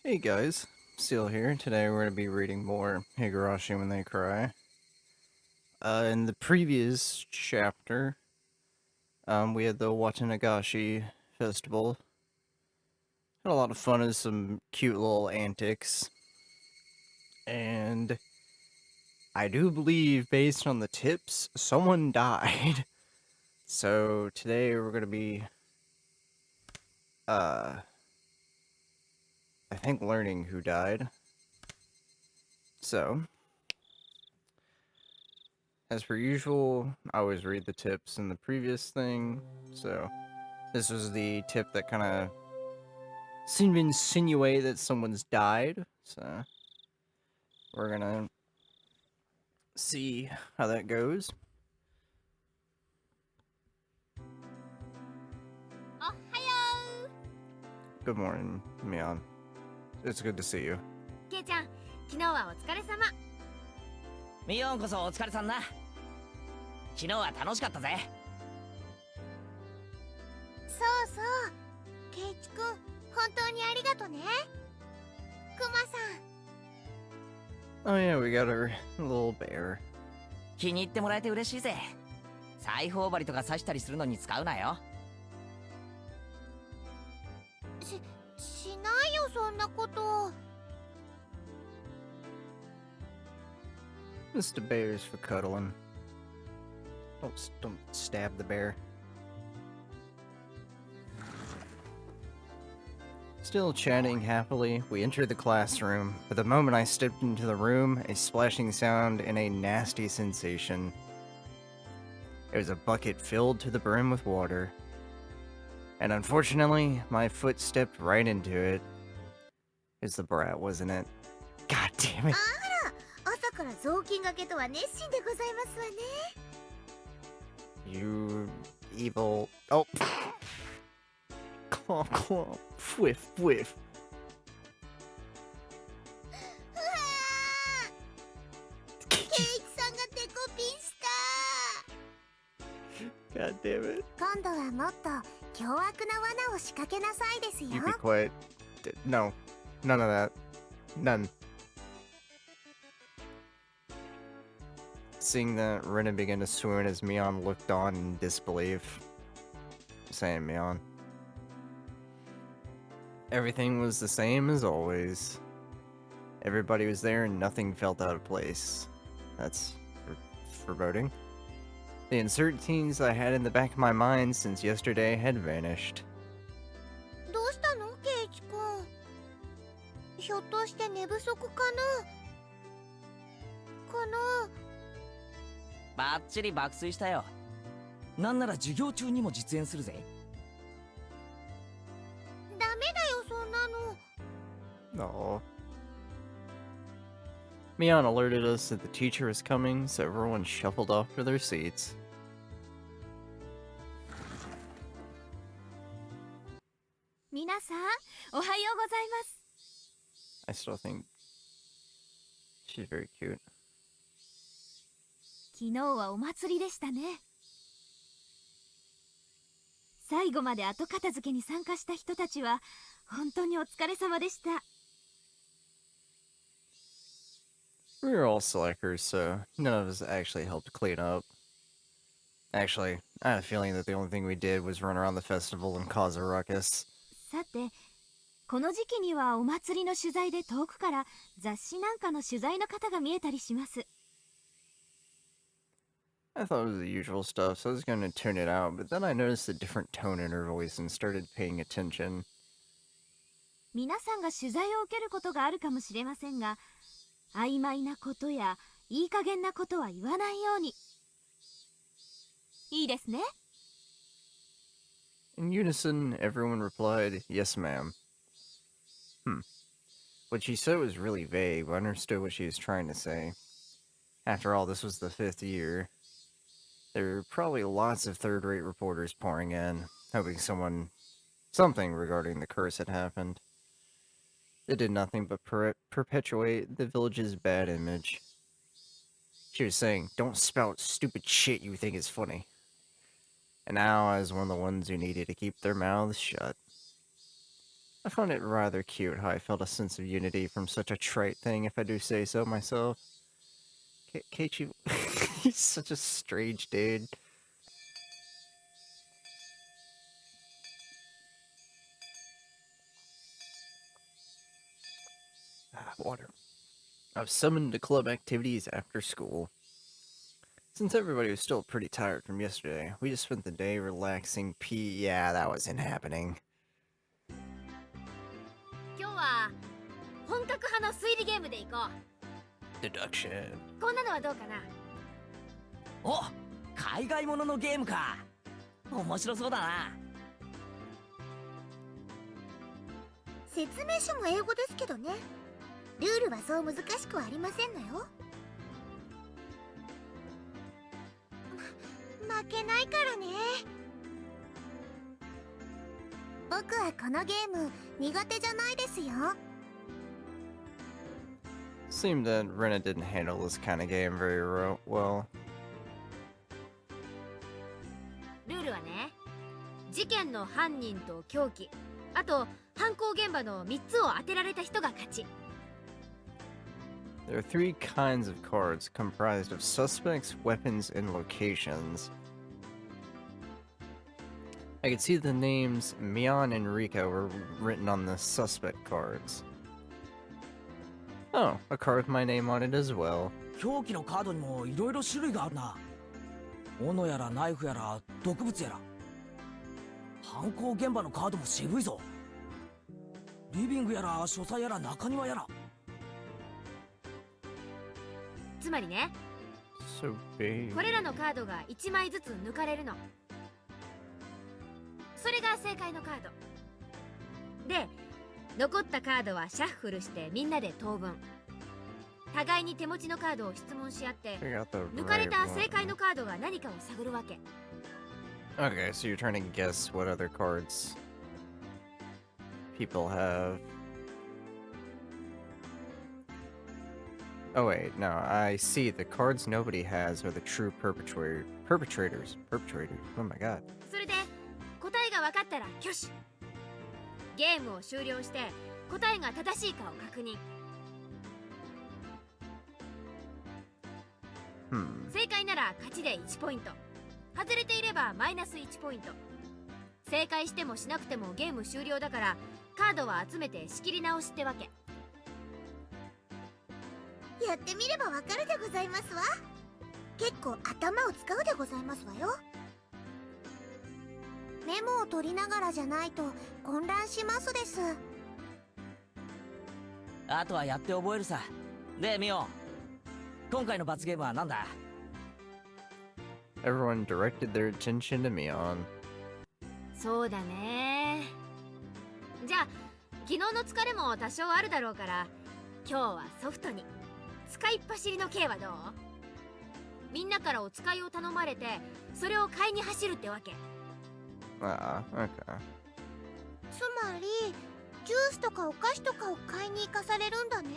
Hey guys, Seal here. Today we're going to be reading more Higurashi When They Cry. In the previous chapter, we had the Watanagashi festival. Had a lot of fun with some cute little antics. And I do believe, based on the tips, someone died. So today we're going to be, I think learning who died. So, as per usual, I always read the tips in the previous thing, so this was the tip that kind of seemed to insinuate that someone's died, so we're gonna see how that goes. Ohayo! Good morning, Mion. It's good to see you. ケイちゃん、昨日はお疲れ様。ミオンこそお疲れさんな。昨日は楽しかったぜ。そうそう。ケイチくん、本当にありがとね。クマさん。Oh yeah, we got our little bear. 気に入ってもらえて嬉しいぜ。裁縫針とか刺したりするのに使うなよ。しないよ、そんなこと。Mr. Bear's for cuddling. Don't stab the bear. Still chatting happily, we entered the classroom, but the moment I stepped into the room, a splashing sound and a nasty sensation. It was a bucket filled to the brim with water. And unfortunately, my foot stepped right into it. It's the brat, wasn't it? God damn it. 朝から雑巾がけとは熱心でございますわね。You evil... Oh! Clomp, clomp. Whiff, whiff. うわー！ケイチさんがデコピンした。 God damn it. 今度はもっと凶悪な罠を仕掛けなさいですよ。 You be quiet. No. None of that. None. Seeing that, Rena began to swoon as Mion looked on in disbelief. Same, Mion. Everything was the same as always. Everybody was there and nothing felt out of place. That's foreboding. The uncertainties I had in the back of my mind since yesterday had vanished. どうしたの、ケイチくん。ひょっとして寝不足かな。かな。バッチリ爆睡したよ。なんなら授業中にも実演するぜ。ダメだよ、そんなの。 Oh. Mion alerted us that the teacher was coming, so everyone shuffled off to their seats. 皆さん、おはようございます。 I still think she's very cute. 昨日はお祭りでしたね。最後まで後片付けに参加した人たちは本当にお疲れ様でした。 We were all slackers, so none of us actually helped clean up. Actually, I had a feeling that the only thing we did was run around the festival and cause a ruckus. さて、この時期にはお祭りの取材で遠くから雑誌なんかの取材の方が見えたりします。 I thought it was the usual stuff, so I was going to tune it out, but then I noticed a different tone in her voice and started paying attention. 皆さんが取材を受けることがあるかもしれませんが、曖昧なことやいい加減なことは言わないように。いいですね。 In unison, everyone replied, "Yes, ma'am." What she said was really vague, but I understood what she was trying to say. After all, this was the 5th year. There were probably lots of third-rate reporters pouring in, hoping something regarding the curse had happened. It did nothing but perpetuate the village's bad image. She was saying, "Don't spout stupid shit you think is funny." And now I was one of the ones who needed to keep their mouths shut. I found it rather cute how I felt a sense of unity from such a trite thing, if I do say so myself. Keiichi, he's such a strange dude. Water. I've summoned to club activities after school. Since everybody was still pretty tired from yesterday, we just spent the day relaxing. Yeah, that wasn't happening. 今日は本格派の推理ゲームでいこ Deduction. う。こんなのはどうかな。お、海外もののゲームか。面白そうだな。説明書も英語ですけどね。ルールはそう難しくはありませんのよ。負けないからね。僕はこのゲーム苦手じゃないですよ。Seemed that Rena didn't handle this kind of game very well. ルールはね、事件の犯人と凶器、あと犯行現場の3つを当てられた人が勝ち。There are 3 kinds of cards comprised of suspects, weapons, and locations. I could see the names Mion and Rika were written on the suspect cards. Oh, a card with my name on it as well. 凶器のカードにもいろいろ種類があるな。斧やらナイフやら毒物やら。犯行現場のカードも渋いぞ。リビングやら書斎やら中庭やら。つまりね、 So big. これらのカードが1枚ずつ抜かれるの。それが正解のカードで、残ったカードはシャッフルしてみんなで等分。互いに手持ちのカードを質問し合って、 Figure out the 抜かれ right た one. 正解のカードが何かを探るわけ。 Okay, so you're trying to guess what other cards people have. Oh wait, no, I see. The cards nobody has are the true perpetrators. Oh my god. それで答えが分かったら挙手。ゲームを終了して答えが正しいかを確認。正解なら勝ちで1ポイント、外れていればマイナス1ポイント。正解してもしなくてもゲーム終了だから、カードは集めて仕切り直しってわけ。やってみればわかるでございますわ。結構頭を使うでございますわよ。メモを取りながらじゃないと混乱しますです。あとはやって覚えるさ。で、ミオ、今回の罰ゲームは何だ？ Everyone directed their attention to Mion. そうだね。じゃあ昨日の疲れも多少あるだろうから、今日はソフトに使いっ走りの刑はどう？みんなからお使いを頼まれて、それを買いに走るってわけ。Ah, okay. つまりジュースとかお菓子とかを買いに行かされるんだね。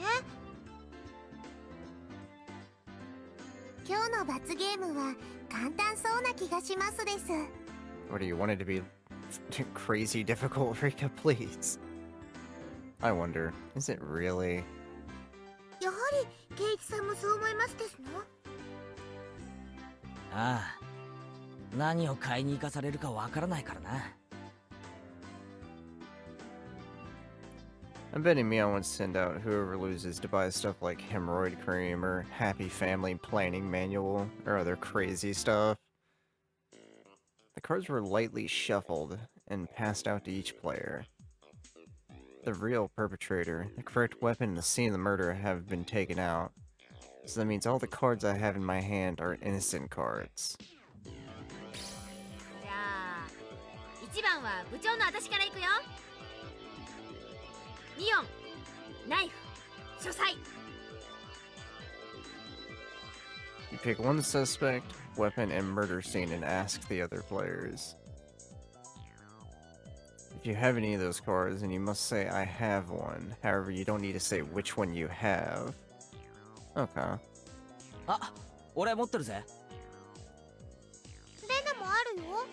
今日の罰ゲームは簡単そうな気がしますです。 What do you want it to be? Crazy difficult, Rika, please. I wonder, is it really? やはりケイチさんもそう思いますですの？ああ、何を買いに行かされるかわからないからな。I'm betting Mion would send out whoever loses to buy stuff like hemorrhoid cream or happy family planning manual or other crazy stuff. The cards were lightly shuffled and passed out to each player. The real perpetrator, the correct weapon, and the scene of the murder have been taken out. So that means all the cards I have in my hand are innocent cards. じゃあ1番は部長の私から行くよ。ミオン、ナイフ、書斎。 You pick one suspect, weapon, and murder scene and ask the other players. If you have any of those cards, then you must say, I have one. However, you don't need to say which one you have. Okay. あ、俺持ってるぜ。レナもあるよ。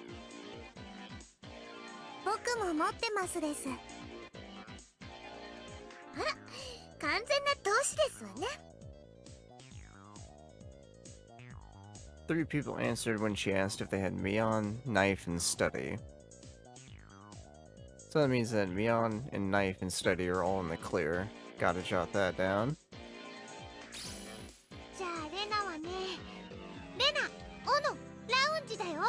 僕も持ってますです。完全な投資ですわね。 3 people answered when she asked if they had Mion, Knife, and Study. So that means that Mion and Knife and Study are all in the clear. Gotta jot that down. じゃあレナはね、レナ、オノ、ラウンジだよ。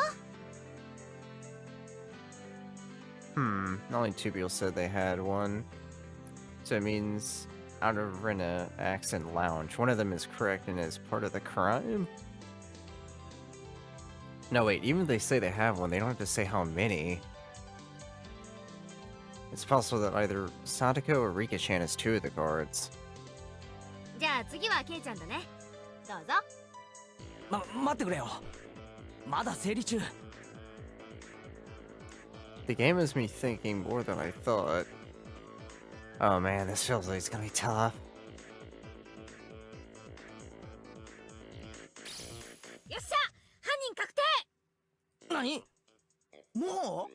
Only 2 people said they had one. So it means out of Rena, Axe, and Lounge, one of them is correct and is part of the crime? No, wait, even if they say they have one, they don't have to say how many. It's possible that either Sadako or Rika-chan has 2 of the cards. じゃあ次はケイちゃんだね。どうぞ。待ってくれよ。まだ整理中。The game has me thinking more than I thought. Oh man, this feels like it's gonna be tough. よっしゃ、犯人確定。何？もう？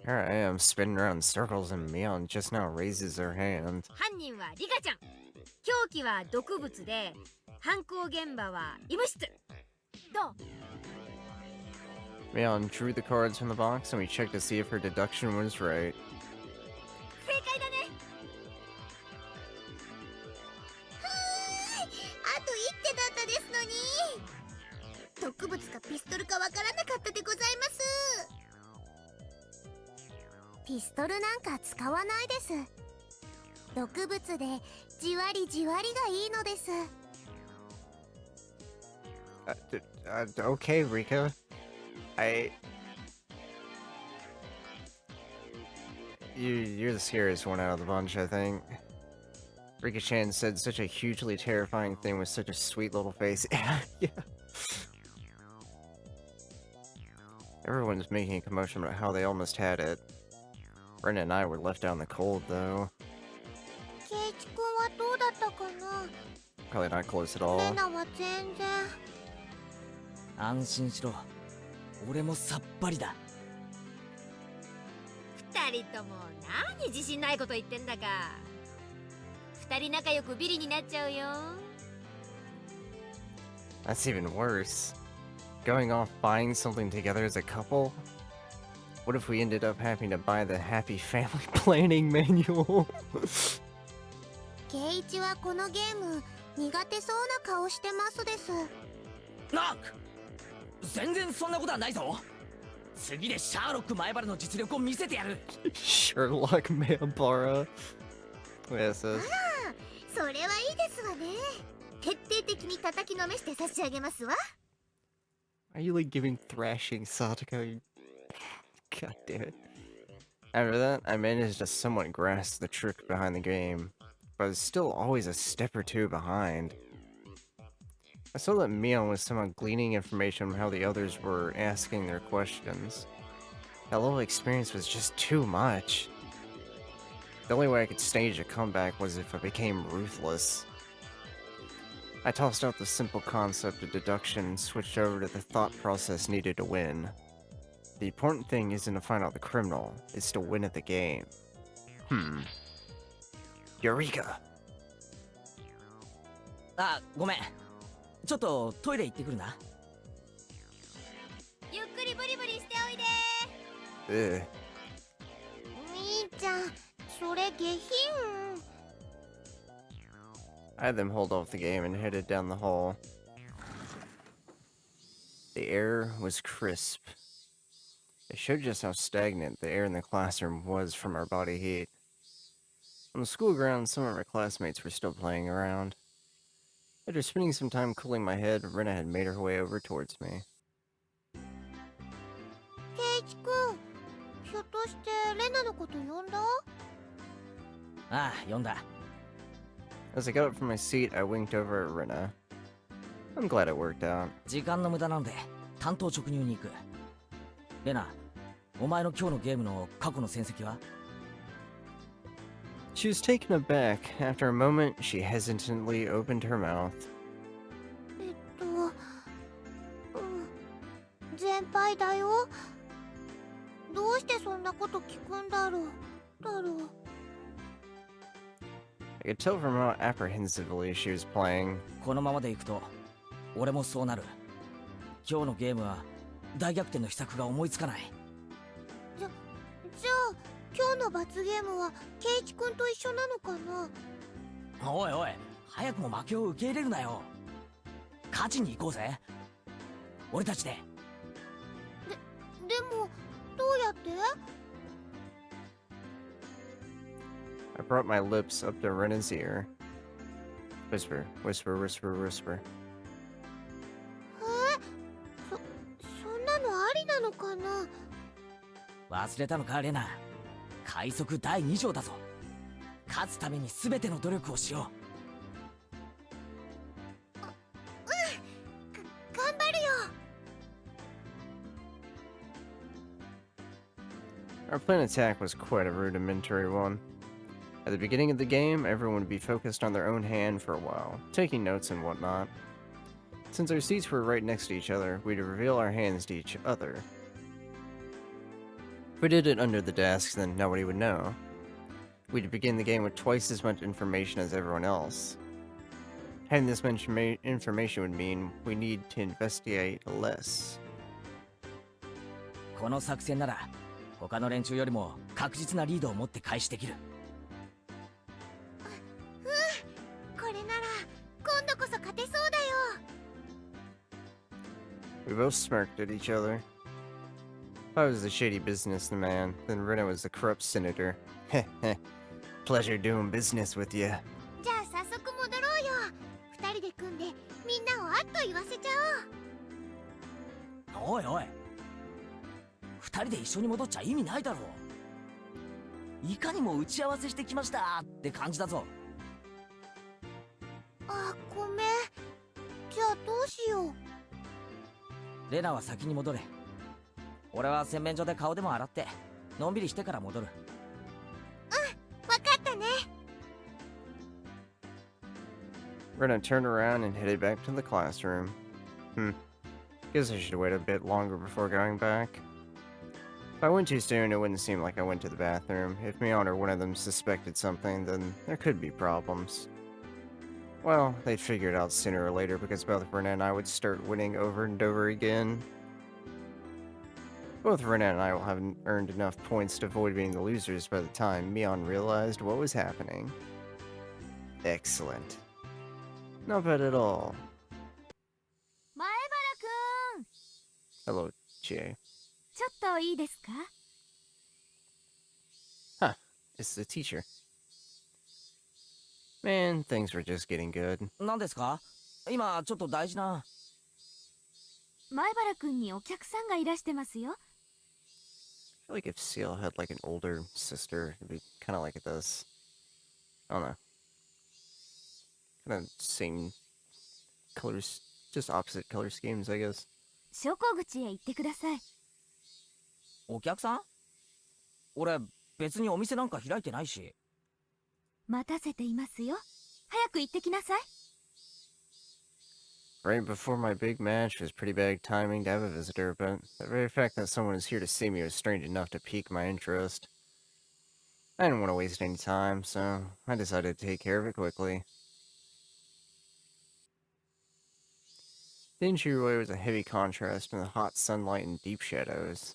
Here I am, spinning around in circles, and Mion just now raises her hand. 犯人はリカちゃん。凶器は毒物で、犯行現場は医務室。どう？ Mion drew the cards from the box, and we checked to see if her deduction was right. 正解だね。あと一手だったですのに。毒物かピストルかわからなかったでございます。ピストルなんか使わないです。毒物でじわりじわりがいいのです。Okay, Rika. You're the scariest one out of the bunch, I think. Rika-chan said such a hugely terrifying thing with such a sweet little face. Yeah. Everyone's making a commotion about how they almost had it. Brenda and I were left out in the cold, though. ケイチ君はどうだったかな。 Probably not close at レ all. ナは全然。安心しろ。俺もさっぱりだ。二人とも何自信ないこと言ってんだか。二人仲良くビリになっちゃうよ。 That's even worse. Going off buying something together as a couple? What if we ended up having to buy the Happy Family Planning Manual? ケイイチはこのゲーム苦手そうな顔してますです。なっ！全然そんなことはないぞ。次でシャーロック前原の実力を見せてやる。Sherlock Mayabara. Yes, それはいいですわね。徹底的に叩きのめして差し上げますわ。 Are you like giving thrashing Satoko? God damn it. After that, I managed to somewhat grasp the trick behind the game, but I was still always a step or 2 behind. I saw that Mion was somehow gleaning information on how the others were asking their questions. That level of experience was just too much. The only way I could stage a comeback was if I became ruthless. I tossed out the simple concept of deduction and switched over to the thought process needed to win. The important thing isn't to find out the criminal, it's to win at the game. Eureka! あ、ごめん。ちょっとトイレ行ってくるな。ゆっくりブリブリしておいで。 Ugh. みーちゃん、それ下品。I had them hold off the game and headed down the hall. The air was crisp. It showed just how stagnant the air in the classroom was from our body heat. On the school grounds, some of our classmates were still playing around. After spending some time cooling my head, Rena had made her way over towards me. ケイイチ君、ひょっとしてレナのこと呼んだ？ああ、読んだ。As I got up from my seat, I winked over at Rena. I'm glad it worked out. 時間の無駄なので担当直入に行く。レナ、お前の今日のゲームの過去の戦績は？ She was taken aback. After a moment, she hesitantly opened her mouth. 全敗だよ。どうしてそんなこと聞くんだろう。I could tell from how apprehensively she was playing. このままでいくと俺もそうなる。今日のゲームは大逆転の秘策が思いつかない。じゃあ今日の罰ゲームはケイチ君と一緒なのかな。おいおい、早くも負けを受け入れるなよ。勝ちに行こうぜ、俺たちで。でもどうやって？ I brought my lips up to Rena's ear. Whisper, whisper, whisper, whisper. そんなのありなのかな。忘れたのかレナ。快速第2条だぞ。勝つために全ての努力をしよ頑張るよ。 Our plan attack was quite a rudimentary one. At the beginning of the game, everyone would be focused on their own hand for a while, taking notes and whatnot. Since our seats were right next to each other, we'd reveal our hands to each other. If we did it under the desks, then nobody would know. We'd begin the game with twice as much information as everyone else. Having this much information would mean we need to investigate less. う。この作戦なら他の連中よりも確実なリードを持って開始できる。これなら今度こそ勝てそうだよ。 We both smirked at each other. If I was the shady businessman, then Rena was the corrupt senator. Heh heh. Pleasure doing business with you. じゃあ早速戻ろうよ。二人で組んでみんなをあっと言わせちゃおう。おいおい、二人で一緒に戻っちゃ意味ないだろう。いかにも打ち合わせしてきましたって感じだぞ。あ、ごめん。じゃあどうしよう。レナは先に戻れ。俺は洗面所で顔でも洗ってのんびりしてから戻る。わかったね。 Rena turned around and headed back to the classroom. Guess I should wait a bit longer before going back. If I went too soon, it wouldn't seem like I went to the bathroom. If Mion or one of them suspected something, then there could be problems. Well, they'd figure it out sooner or later because both Rena and I would start winning over and over again. Both Rena and I will have earned enough points to avoid being the losers by the time Mion realized what was happening. Excellent. Not bad at all. 前原くん、 Hello, Jay. ちょっといいですか？ It's the teacher. Man, things were just getting good. 何ですか？今ちょっと大事な。前原くんにお客さんがいらしてますよ。I feel like if Seal had like an older sister, it'd be kind of like this. I don't know. Kind of same colors, just opposite color schemes, I guess. 昇降口へ行ってください。お客さん？俺別にお店なんか開いてないし。待たせていますよ。早く行ってきなさい。 Right before my big match was pretty bad timing to have a visitor, but the very fact that someone was here to see me was strange enough to pique my interest. I didn't want to waste any time, so I decided to take care of it quickly. The entryway was a heavy contrast from the hot sunlight and deep shadows.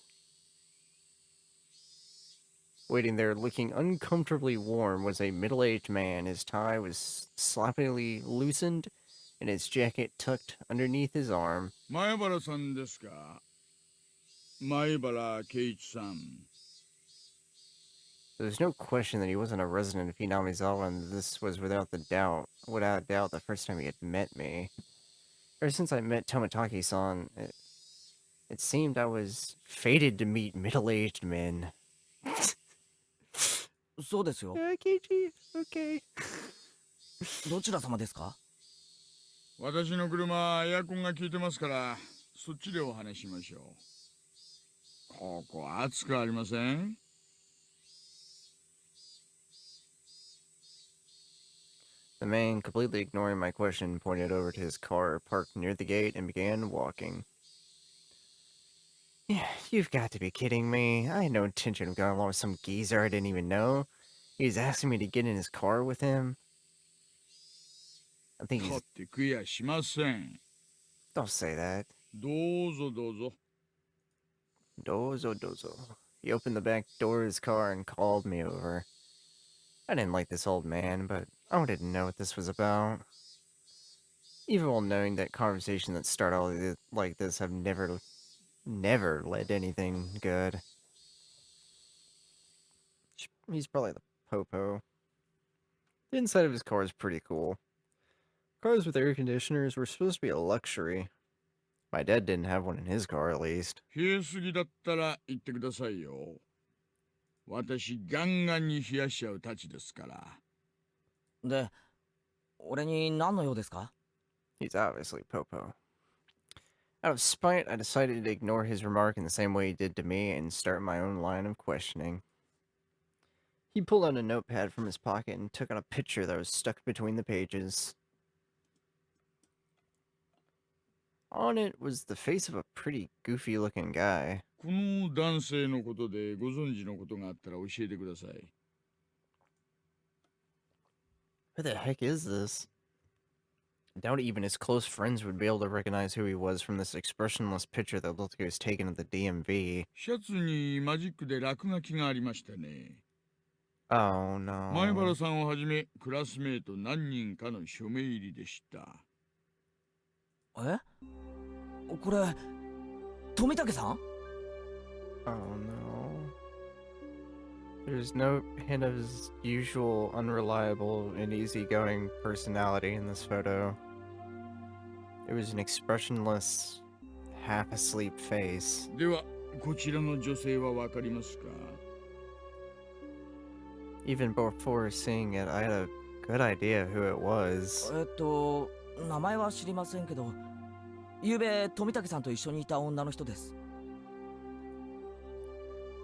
Waiting there, looking uncomfortably warm, was a middle-aged man. His tie was sloppily loosened, and his jacket tucked underneath his arm. 前原さんですか。前原圭一さん。 There was no question that he wasn't a resident of Hinamizawa, and this was without a doubt the first time he had met me. Ever since I met Tomitaki-san, it seemed I was fated to meet middle-aged men. そうですよ。 Keiji, okay. どちら様ですか？私の車エアコンが効いてますからそっちでお話しましょう。ここ暑くありません？ The man, completely ignoring my question, pointed over to his car parked near the gate and began walking. Yeah, you've got to be kidding me. I had no intention of going along with some geezer I didn't even know. He was asking me to get in his car with him. I think 取 he's. って食いやしません。 Don't say that. どうぞどうぞ。 Dozo dozo. He opened the back door of his car and called me over. I didn't like this old man, but I wanted to know what this was about. Even while knowing that conversations that start all like this have never led to anything good. He's probably the popo. The inside of his car is pretty cool. Cars with air conditioners were supposed to be a luxury. My dad didn't have one in his car, at least. 冷えすぎだったら言ってくださいよ。私ガンガンに冷やしちゃうたちですから。で、俺に何の用ですか？ He's obviously popo. Out of spite, I decided to ignore his remark in the same way he did to me and start my own line of questioning. He pulled out a notepad from his pocket and took out a picture that was stuck between the pages. On it was the face of a pretty goofy-looking guy. この男性のことでご存知のことがあったら教えてください。 Who the heck is this? I doubt even his close friends would be able to recognize who he was from this expressionless picture that looked like it was taken at the DMV. シャツにマジックで落書きがありましたね。 Oh 前原 no. さんをはじめクラスメート何人かの署名入りでした。え？これ、富武さん？ Oh no. There's no hint of his usual unreliable and easygoing personality in this photo. It was an expressionless, half-asleep face. ではこちらの女性はわかりますか？ Even before seeing it, I had a good idea who it was. 名前は知りませんけど、ゆうべ富武さんと一緒にいた女の人です。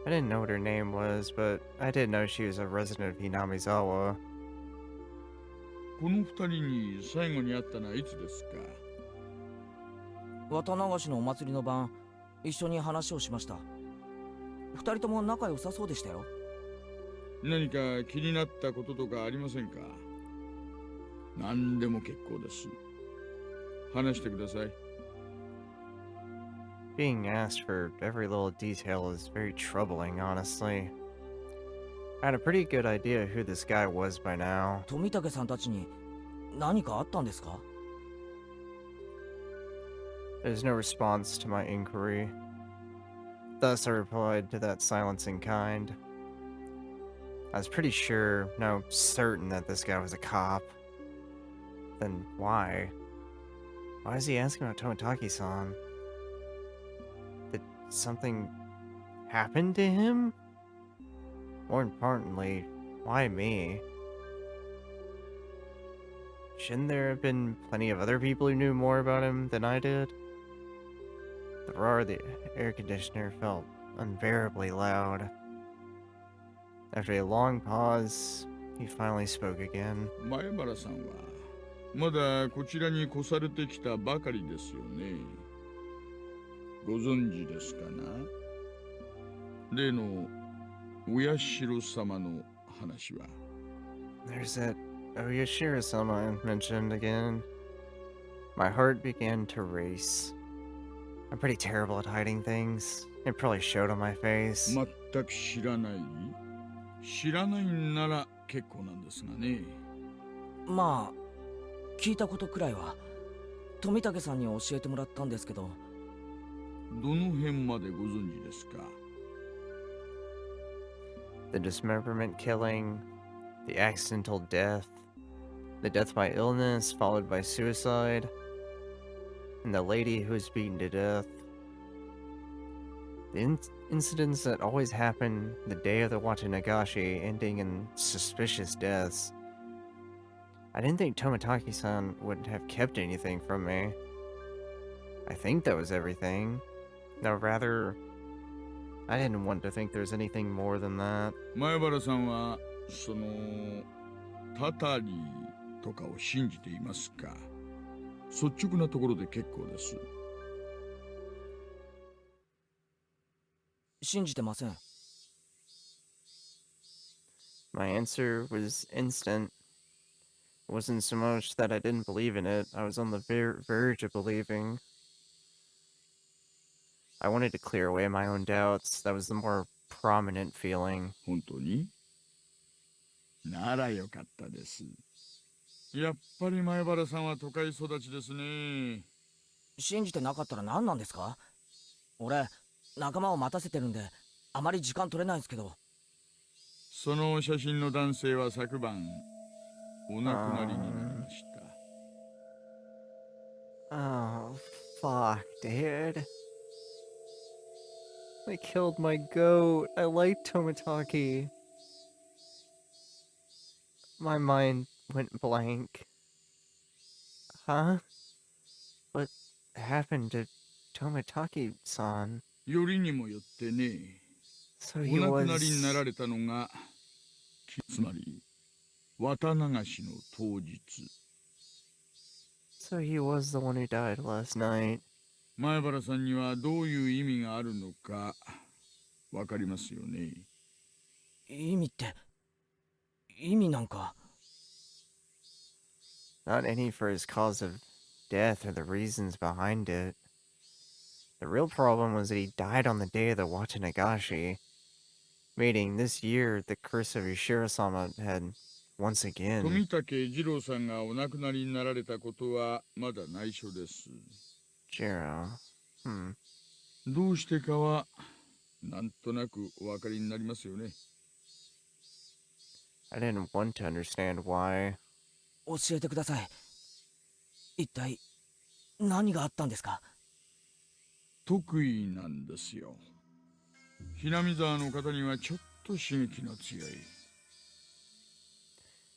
I didn't know what her name was, but I did know she was a resident of Hinamizawa. この二人に最後に会ったのはいつですか？ 綿流しのお祭りの晩、一緒に話をしました。二人とも仲良さそうでしたよ。何か気になったこととかありませんか？何でも結構です。話してください。 Being asked for every little detail is very troubling, honestly. I had a pretty good idea who this guy was by now. 富武さんたちに何かあったんですか？ There's no response to my inquiry. Thus, I replied to that silence in kind. I was pretty sure, no, certain that this guy was a cop. Then why? Why is he asking about Tomitaki-san? Did something happen to him? More importantly, why me? Shouldn't there have been plenty of other people who knew more about him than I did? The roar of the air conditioner felt unbearably loud. After a long pause, he finally spoke again. 前原さんはまだこちらに越されてきたばかりですよね。ご存知ですかな？例の親代様の話は。 There's that Oyashiro-sama I mentioned again. My heart began to race. I'm pretty terrible at hiding things. It probably showed on my face. 全く知らない？知らないんなら結構なんですがね。まあ、聞いたことくらいは富武さんに教えてもらったんですけど。どの辺までご存知ですか？ The dismemberment killing, the accidental death, the death by illness followed by suicide, and the lady who was beaten to death. The incidents that always happen the day of the Watanagashi ending in suspicious deaths. I didn't think Tomitaki-san would have kept anything from me. I think that was everything. No, rather, I didn't want to think there's anything more than that. 前原さんはそのタタリとかを信じていますか？率直なところで結構です。信じてません。My answer was instant. It wasn't so much that I didn't believe in it, I was on the verge of believing. I wanted to clear away my own doubts. That was the more prominent feeling. 本当に？ならよかったです。やっぱり前原さんは都会育ちですね。信じてなかったら何なんですか？俺、仲間を待たせてるんで、あまり時間取れないんですけど。その写真の男性は昨晩お亡くなりになりました。Oh, fuck, dude. They killed my goat. I like Tomitaki. My mind went blank. Huh? What happened to Tomitaki-san? よりにもよってね、So お he 亡 was... くなりになられたのが、つまり綿流しの当日。So he was the one who died last night. 前原さんにはどういう意味があるのかわかりますよね。意味って、意味なんか。Not any for his cause of death or the reasons behind it. The real problem was that he died on the day of the Watanagashi, meaning this year the curse of Yoshiro-sama had once again... 富武二郎さんがお亡くなりになられたことはまだ内緒です。Jiro. どうしてかはなんとなくお分かりになりますよね。I didn't want to understand why. 教えてください。一体何があったんですか？得意なんですよ。ひなみ沢の方にはちょっと刺激の強い。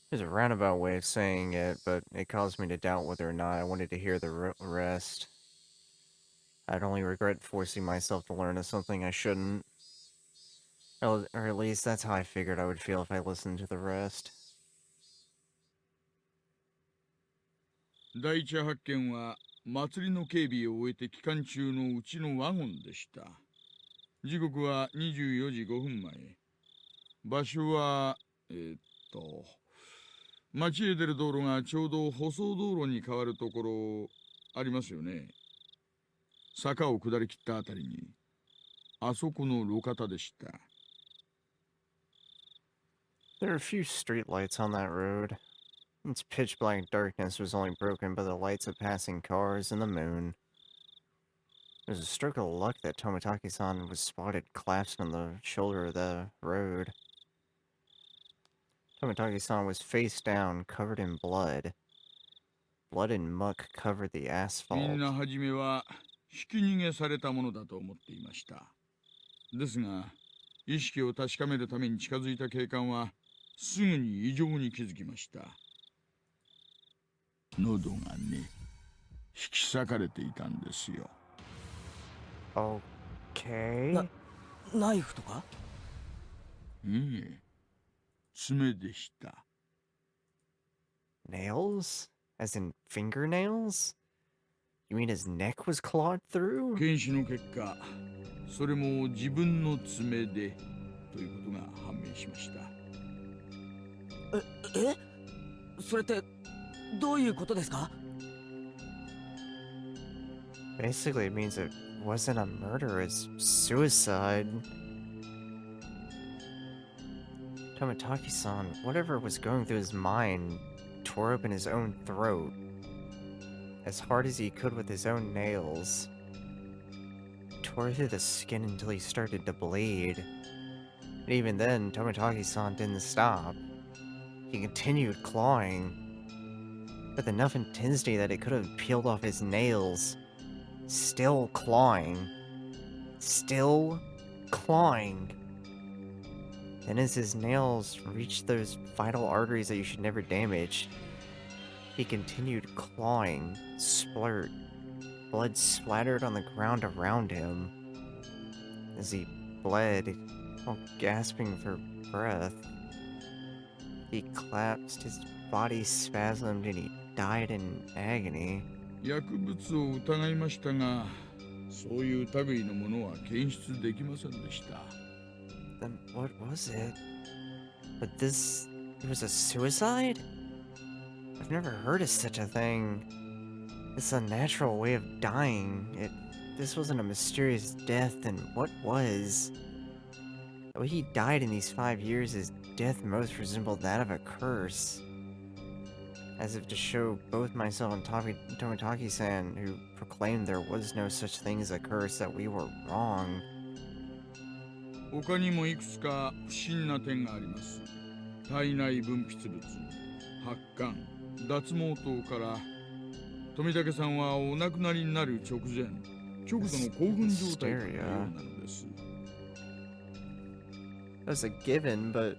There's a roundabout way of saying it, but it caused me to doubt whether or not I wanted to hear the rest. I'd only regret forcing myself to learn of something I shouldn't. Or at least that's how I figured I would feel if I listened to the rest. 第一発見は祭りの警備を終えて期間中のうちのワゴンでした。時刻は24時5分前。場所は町へ出る道路がちょうど舗装道路に変わるところありますよね。坂を下りきったあたりにあそこの路肩でした。There are a few streetlights on that road. Its pitch black darkness was only broken by the lights of passing cars and the moon. It was a stroke of luck that Tomitaki-san was spotted collapsed on the shoulder of the road. Tomitaki-san was face down, covered in blood. Blood and muck covered the み asphalt. んなはじめはひき逃げされたものだと思っていました。ですが、意識を確かめるために近づいた警官はすぐに異常に気づきました。喉がね、引き裂かれていたんですよ。Okay. ナイフとか？いえ、爪でした。Nails? As in fingernails? You mean his neck was clawed through? 検視の結果、それも自分の爪でということが判明しました。え？それってどういうことですか？ Basically, it means it wasn't a murder, it's suicide. Tomitaki-san, whatever was going through his mind, tore open his own throat as hard as he could with his own nails. Tore through the skin until he started to bleed. And even then, Tomitaki-san didn't stop. He continued clawing, with enough intensity that it could have peeled off his nails. Still clawing. Still clawing. Then as his nails reached those vital arteries that you should never damage, he continued clawing, splurt. Blood splattered on the ground around him. As he bled, while gasping for breath, he collapsed, his body spasmed, and he died in agony. 薬物を疑いましたが、そういう類のものは検出できませんでした。Then what was it? But this... it was a suicide? I've never heard of such a thing. This unnatural way of dying. This wasn't a mysterious death, then what was? The way he died in these 5 years, his death most resembled that of a curse. As if to show both myself and Tomitaki-san, who proclaimed there was no such thing as a curse, that we were wrong. 他にもいくつか不審な点があります。体内分泌物、発汗、脱毛等から富武さんはお亡くなりになる直前、極度の興奮状態だったようなのです。That's a given, but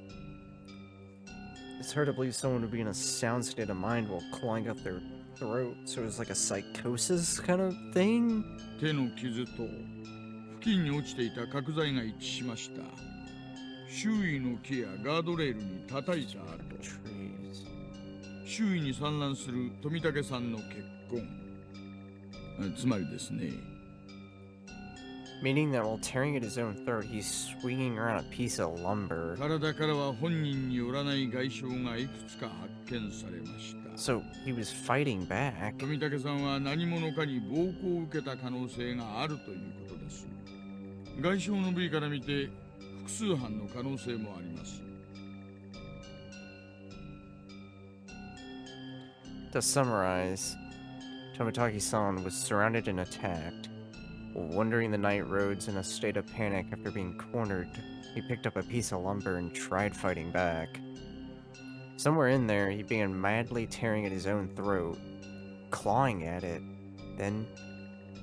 it's hard to believe someone would be in a sound state of mind while clawing up their throat, so it was like a psychosis kind of thing? 手の傷と付近に落ちていた角材が一致しました。周囲の木やガードレールに叩いた跡、周囲に散乱する富武さんの血痕、つまりですね。Meaning that while tearing at his own throat, he's swinging around a piece of lumber. 体からは本人によらない外傷がいくつか発見されました。So he was fighting back. 富武さんは何者かに暴行を受けた可能性があるということです。外傷の部位から見て複数犯の可能性もあります。To summarize, Tomitaki-san was surrounded and attacked. While wandering the night roads in a state of panic after being cornered, he picked up a piece of lumber and tried fighting back. Somewhere in there, he began madly tearing at his own throat, clawing at it. Then,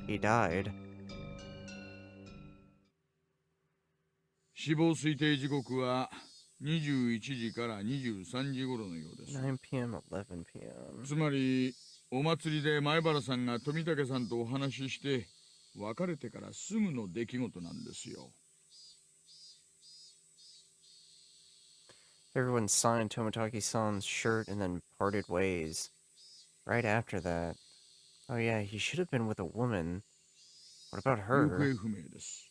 he died. 死亡推定時刻は21時から23時頃のようです。 9 p.m., 11 p.m. つまり、お祭りで前原さんが富武さんとお話しして、別れてからすぐの出来事なんですよ。Everyone signed Tomitaki-san's shirt and then parted ways. Right after that, oh yeah, he should have been with a woman. What about 行 her? 方不明です。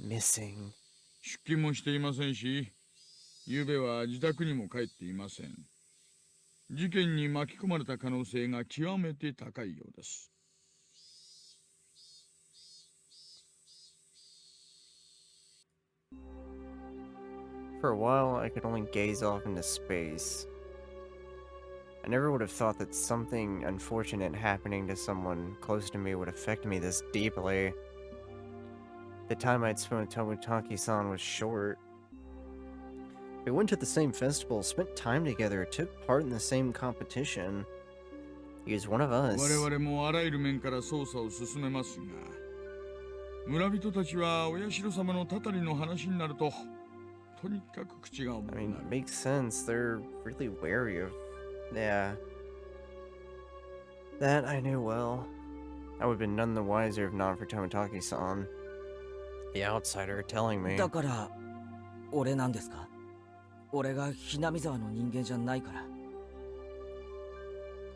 Missing. 出勤もしていませんし、昨べは自宅にも帰っていません。事件に巻き込まれた可能性が極めて高いようです。For a while, I could only gaze off into space. I never would have thought that something unfortunate happening to someone close to me would affect me this deeply. The time I'd spent with Tomitaki-san was short. We went to the same festival, spent time together, took part in the same competition. He was one of us. 我々もあらゆる面から捜査を進めますが、村人たちはお社様のたたりの話になると、とにかく口が重くな I る。 mean, makes sense. They're really wary of... Yeah. That I knew well. I would have been none the wiser if not for Tomitaki-san. The outsider telling me. だから俺なんですか？俺がひなみ沢の人間じゃないから。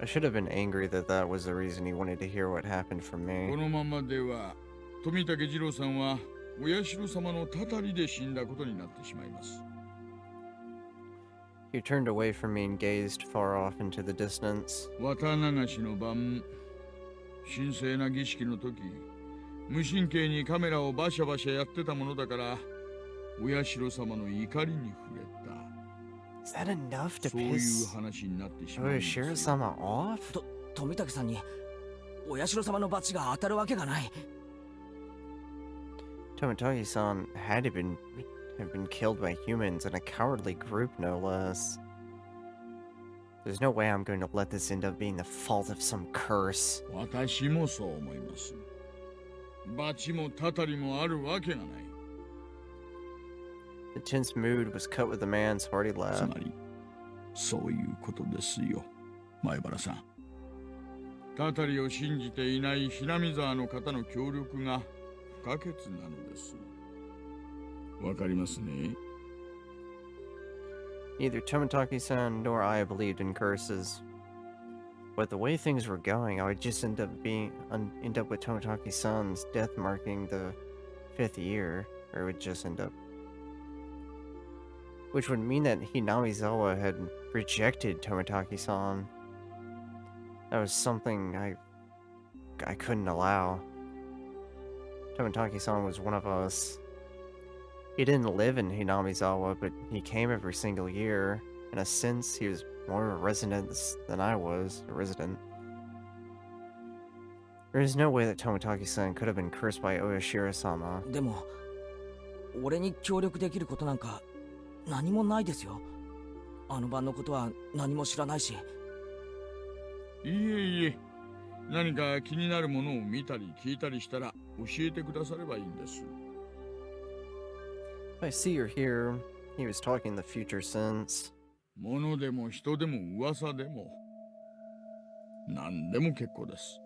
I should have been angry that that was the reason he wanted to hear what happened from こ me. のままでは、富武次郎さんはお社様のたたりで死んだことになってしまいます。 He turned away from me and gazed far off into the distance. 綿流しの晩、神聖な儀式の時、無神経にカメラをバシャバシャやってたものだから、お社様の怒りに触れた。 Is that enough to そういう piss 話になってしまうんですよ。 Oshiro-sama off? 富武さんにお社様の罰が当たるわけがない。 Tomitaki-san had to have been killed by humans in a cowardly group, no less. There's no way I'm going to let this end up being the fault of some curse. 私もそう思います。罰もたたりもあるわけがない。 The tense mood was cut with the man's hearty つ laugh. まり、そういうことですよ、前原さん。たたりを信じていないひなみ沢の方の協力が不可欠なのです。わかりますね。 Neither Tomitaki-san nor I believed in curses. But the way things were going, I would just end up with Tomitaki-san's death marking the 5th year, or it would just end up which would mean that Hinamizawa had rejected Tomitaki-san. That was something I couldn't allow. Tomitaki-san was one of us. He didn't live in Hinamizawa, but he came every single year. In a sense, he was more of a resident than I was a resident. There is no way that Tomitaki-san could have been cursed by Oyashiro-sama. でも俺に協力できることなんか何もないですよ。あの晩のことは何も知らないし。いえいえ、何か気になるものを見たり聞いたりしたら教えてくださればいいんです。If I see or hear, he was talking the future sense. 物でも人でも噂でも何でも結構です。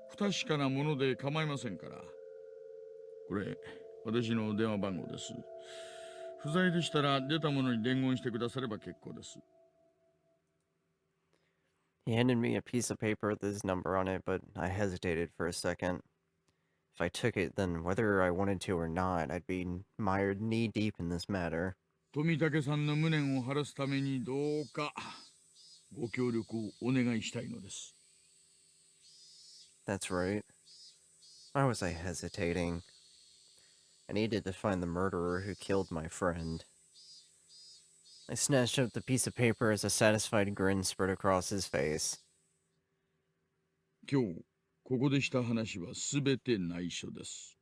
不確かなもので構いませんから。これ、私の電話番号です。不在でしたら出たものに伝言してくだされば結構です。He handed me a piece of paper with his number on it, but I hesitated for a second. If I took it, then whether I wanted to or not, I'd be mired knee-deep in this matter. 富武さんの無念を晴らすためにどうかご協力をお願いしたいのです。That's right. Why was I hesitating? I needed to find the murderer who killed my friend. I snatched up the piece of paper as a satisfied grin spread across his face. 今日ここでした話はすべて内緒です。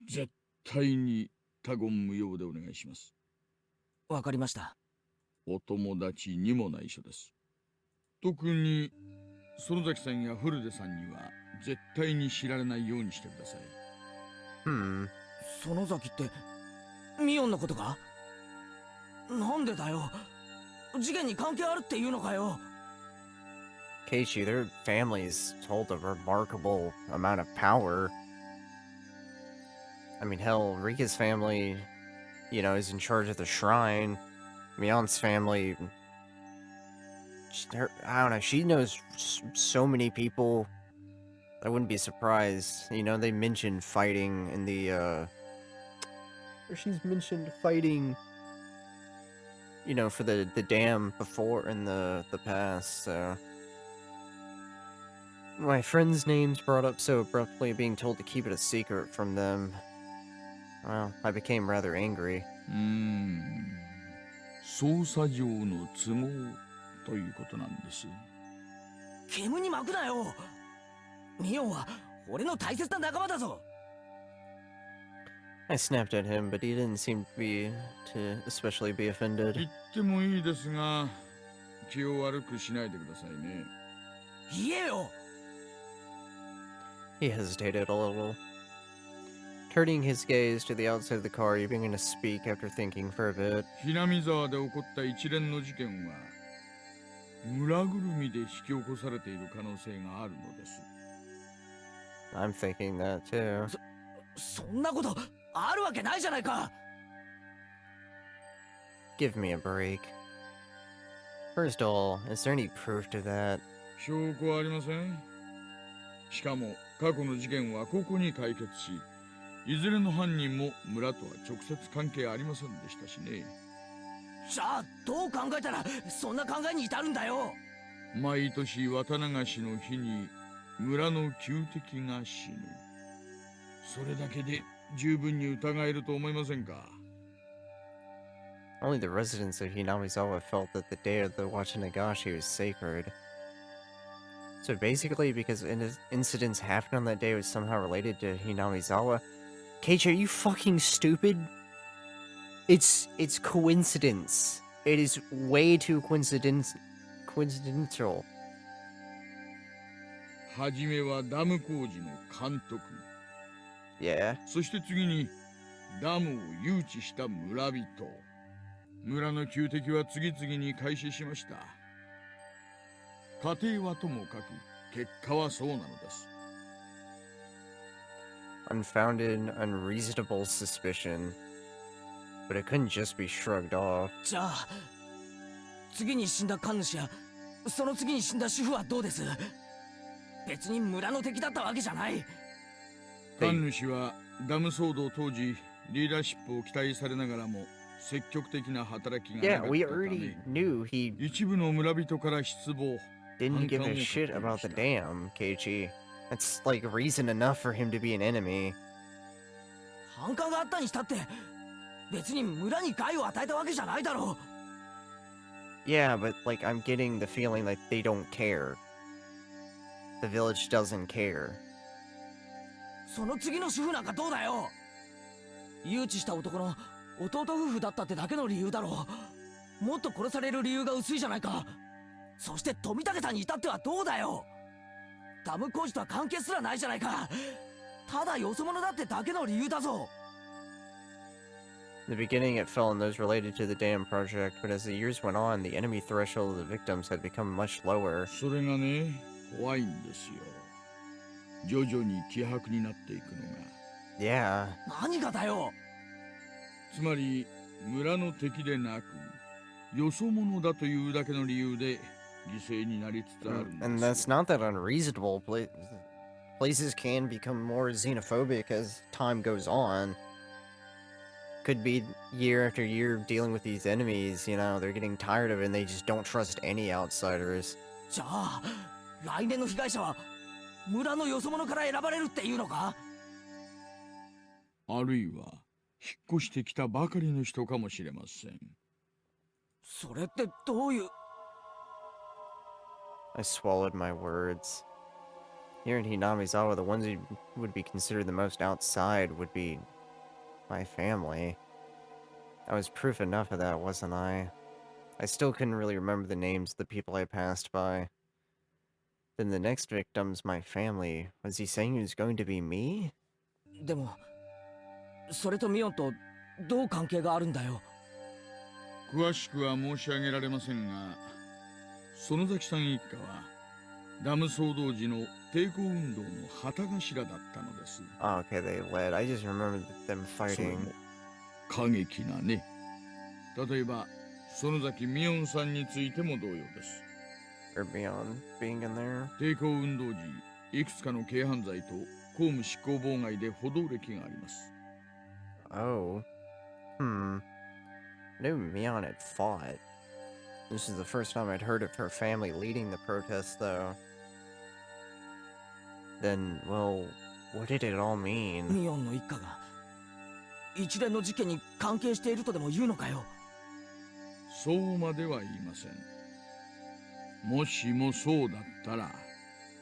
絶対に他言無用でお願いします。わかりました。お友達にも内緒です。特に園崎さんや古出さんには絶対に知られないようにしてください。園崎ってミオンのことか？なんでだよ。事件に関係あるっていうのかよ。Keiichi, their families hold a remarkable amount of power. I mean, hell, Rika's family, you know, is in charge of the shrine. Mion's family, I don't know, she knows so many people. I wouldn't be surprised. You know, they mentioned fighting in the, or she's mentioned fighting, you know, for the dam before in the past, so. My friend's name's brought up so abruptly, being told to keep it a secret from them. Well, I became rather angry. 捜査上の都合ということなんです。煙に巻くなよ。ミオンは俺の大切な仲間だぞ。I snapped at him, but he didn't seem to especially be offended. 言ってもいいですが、気を悪くしないでくださいね。言えよ。He hesitated a little. Turning his gaze to the outside of the car, he began to speak after thinking for a bit. ひなみ沢で起こった一連の事件は、村ぐるみで引き起こされている可能性があるのです。I'm thinking that too. そんなことあるわけないじゃないか。Give me a break. First of all, is there any proof to that? 証拠はありません。しかも過去の事件はここに解決し、いずれの犯人も村とは直接関係ありませんでしたしね。じゃあどう考えたらそんな考えに至るんだよ。毎年綿流しの日に村の旧敵が死ぬ。それだけで十分に疑えると思いませんか？ Only the residents of Hinamizawa felt that the day of the Wachinagashi was sacred. So basically, because incidents happened on that day was somehow related to Hinamizawa. Keiichi, are you fucking stupid? It's coincidence. It is way too coincidental. はじめはダム工事の監督。Yeah. そして次にダムを誘致した村人。村の旧敵は次々に開始しました。家庭はともかく結果はそうなのです。Unfounded, unreasonable suspicion. But it couldn't just be shrugged off. じゃあ次に死んだ神主やその次に死んだ主婦はどうです？別に村の敵だったわけじゃない。神主はダム騒動当時リーダーシップを期待されながらも積極的な働きが Yeah, なか we ったた already め、 knew he 一部の村人から失望、 didn't give a 反感を買って shit いま about し the た。 dam, Keiichi. That's like reason enough for him to be an enemy. 反感があったにしたって別に村に害を与えたわけじゃないだろ Yeah, but like I'm getting the feeling like they don't care. The village doesn't care. う。その次の主婦なんかどうだよ。誘致した男の弟夫婦だったってだけの理由だろう。もっと殺される理由が薄いじゃないか。そして富武さんに至ってはどうだよ。ダム工事とは関係すらないじゃないか。ただよそ者だってだけの理由だぞ。 In the beginning, it fell on those related to the dam project, but as the years went on, the enemy threshold of the victims had become much lower. それがね、怖いんですよ。徐々に希薄になっていくのが。 Yeah. 何がだよ。つまり村の敵でなく、よそ者だというだけの理由で犠牲になりつつあるん And です that's よ。 not that unreasonable. Places can become more xenophobic as time goes on. Could be year after year dealing with these enemies, you know, they're getting tired of it and they just don't trust any outsiders. じゃあ来年の被害者は村のよそ者から選ばれるっていうのか。あるいは引っ越してきたばかりの人かもしれません。それってどういう。 I swallowed my words. Here in Hinamizawa, the ones who would be considered the most outside would be my family. I was proof enough of that, wasn't I? I still couldn't really remember the names of the people I passed by. Then the next victim's my family. Was he saying he was going to be me? でもそれとミオンとどう関係があるんだよ。詳しくは申し上げられませんが、園崎さん一家はダム騒動時の抵抗運動の旗頭だったのです。 Oh, okay, they led. I just remembered them それ fighting. も過激なね。例えば園崎美音さんについても同様です。 Or beyond being in there. 抵抗運動時、いくつかの軽犯罪と公務執行妨害で補導歴があります。 Oh. I knew Mion had fought. This is the first time I'd heard of her family leading the protests, though. Then, well, what did it all mean? ミオンの一家が一連の事件に関係しているとでも言うのかよ。そうまでは言いません。もしもそうだったら、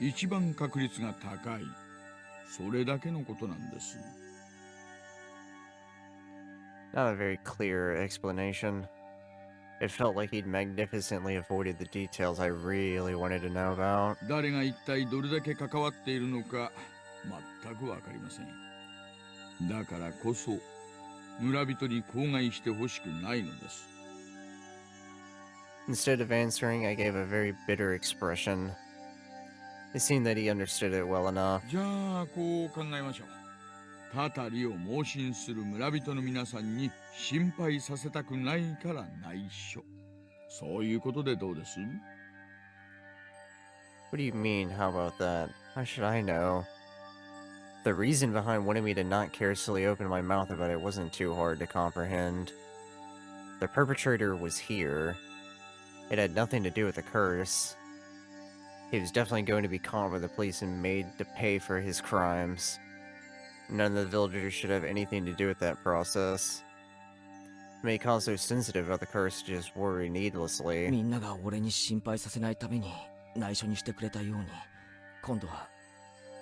一番確率が高い。それだけのことなんです。 Not a very clear explanation. It felt like he'd magnificently avoided the details I really wanted to know about. 誰が一体どれだけ関わっているのか全くわかりません。だからこそ村人に口外してほしくないのです。 Instead of answering, I gave a very bitter expression. It seemed that he understood it well enough. じゃあこう考えましょう。たたりを盲信する村人の皆さんに心配させたくないから内緒。そういうことでどうです？ What do you mean, how about that? How should I know? The reason behind wanting me to not carelessly open my mouth about it wasn't too hard to comprehend. The perpetrator was here. It had nothing to do with the curse. He was definitely going to be caught by the police and made to pay for his crimes. None of the villagers should have anything to do with that process. It may cause those sensitive about the curse to just worry needlessly. みんなが俺に心配させないために内緒にしてくれたように、今度は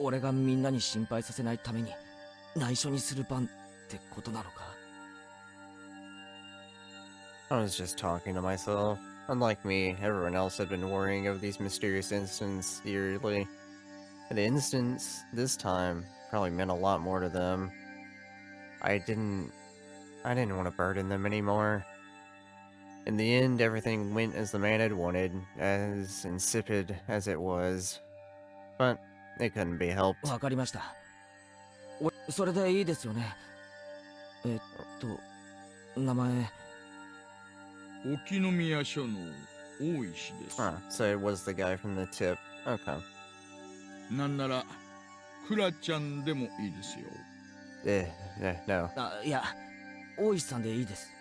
俺がみんなに心配させないために内緒にする番ってことなのか。 I was just talking to myself. Unlike me, everyone else had been worrying of these mysterious incidents yearly. And the instance, this time, probably meant a lot more to them. I didn't want to burden them anymore. In the end, everything went as the man had wanted, as insipid as it was. But it couldn't be helped. わかりました。それでいいですよね。名前。沖宮署の大石です。 So it was the guy from the tip. Okay. なんならクラちゃんでもいいですよ。 No. いや、大石さんでいいです。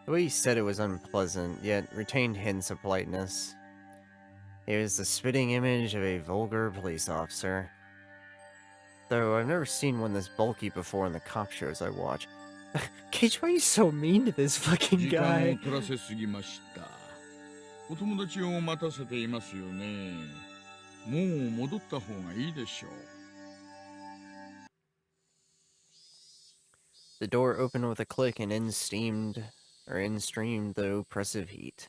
The way he said it was unpleasant, yet retained hints of politeness. He was the spitting image of a vulgar police officer. Though I've never seen one this bulky before in the cop shows I watch. Cage, why are you so mean to this fucking 時間を guy? 取らせすぎました。お友達を待たせていますよね。もう戻った方がいいでしょう。The door opened with a click and in streamed the oppressive heat.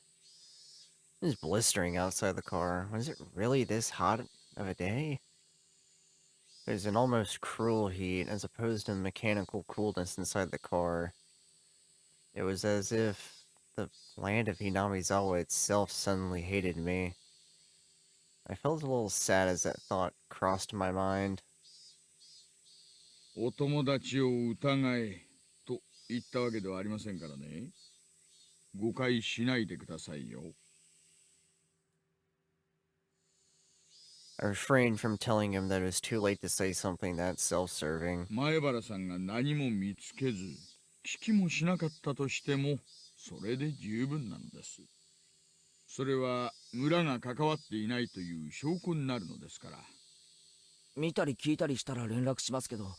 It was blistering outside the car. Was it really this hot of a day? There's an almost cruel heat as opposed to the mechanical coolness inside the car. It was as if the land of Hinamizawa itself suddenly hated me. I felt a little sad as that thought crossed my mind. お友達を疑えと言ったわけではありませんからね。誤解しないでくださいよ。I refrained from telling him that it was too late to say something that self-serving. 前原さんが何も見つけず、聞きもしなかったとしても、それで十分なのです。それは村が関わっていないという証拠になるのですから。見たり聞いたりしたら連絡しますけど、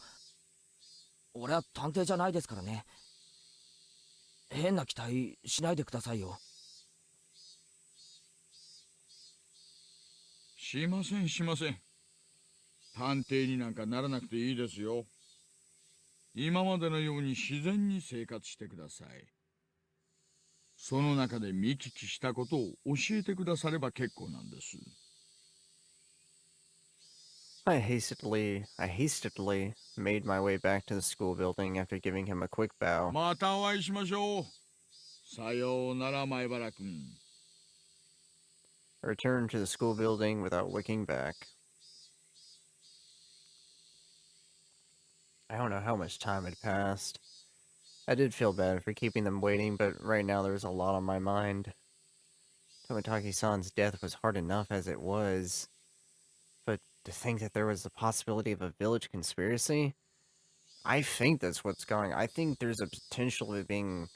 俺は探偵じゃないですからね。変な期待しないでくださいよ。しませんしません。探偵になんかならなくていいですよ。今までのように自然に生活してください。その中で見聞きしたことを教えてくだされば結構なんです。I hastily made my way back to the school building after giving him a quick bow. またお会いしましょう。さようなら前原君。I returned to the school building without looking back. I don't know how much time had passed. I did feel bad for keeping them waiting, but right now there was a lot on my mind. Tomitaki-san's death was hard enough as it was, but to think that there was the possibility of a village conspiracy? I think that's what's going on. I think there's a potential of it being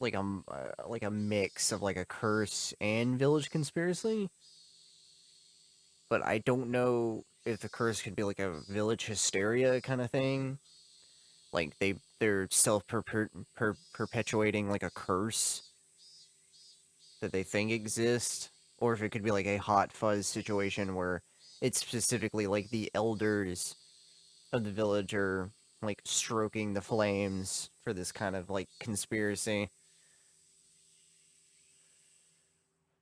like a mix of like a curse and village conspiracy. But I don't know if the curse could be like a village hysteria kind of thing. Like they're perpetuating like a curse that they think exists, or if it could be like a hot fuzz situation where it's specifically like the elders of the village are like stroking the flames for this kind of like conspiracy.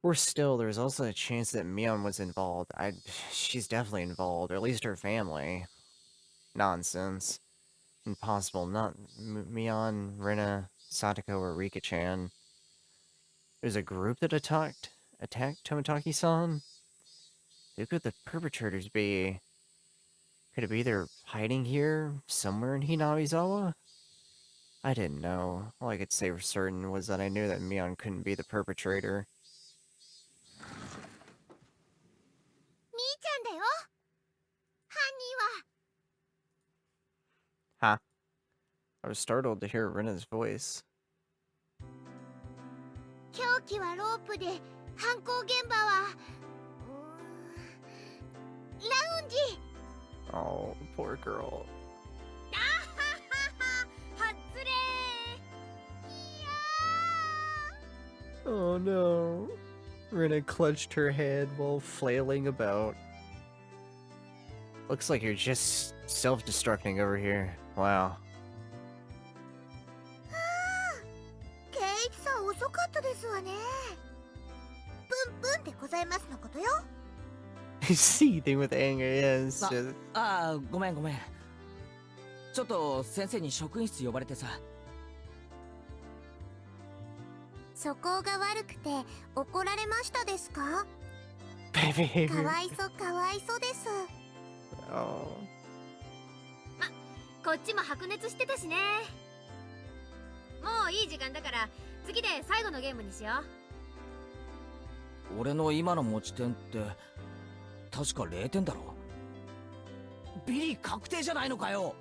Or still, there's also a chance that Mion was involved. She's definitely involved, or at least her family. Nonsense. Impossible. Not Mion, Rina, Satoko, or Rika-chan. There's a group that attacked Tomitaki-san? Who could the perpetrators be? Could it be they're hiding here, somewhere in Hinamizawa? I didn't know. All I could say for certain was that I knew that Mion couldn't be the perpetrator. みーちゃんだよ。犯人は。 Huh? I was startled to hear Rina's voice. 凶器はロープで、犯行現場はラウンジ。 Oh, poor girl. はっつれー。 Oh no. Rina clutched her head while flailing about. Looks like you're just self-destructing over here. Wow. ケイチさん遅かったですわね。プンプンでございますのことよ。Seething with anger, yes. Just... ああ、ごめんごめん。ちょっと先生に職員室呼ばれてさ。素行が悪くて怒られましたですか？ Bad behavior. かわいそかわいそです。 Oh. こっちも白熱してたしね。もういい時間だから次で最後のゲームにしよう。俺の今の持ち点って確か0点だろ。ビリ確定じゃないのかよ。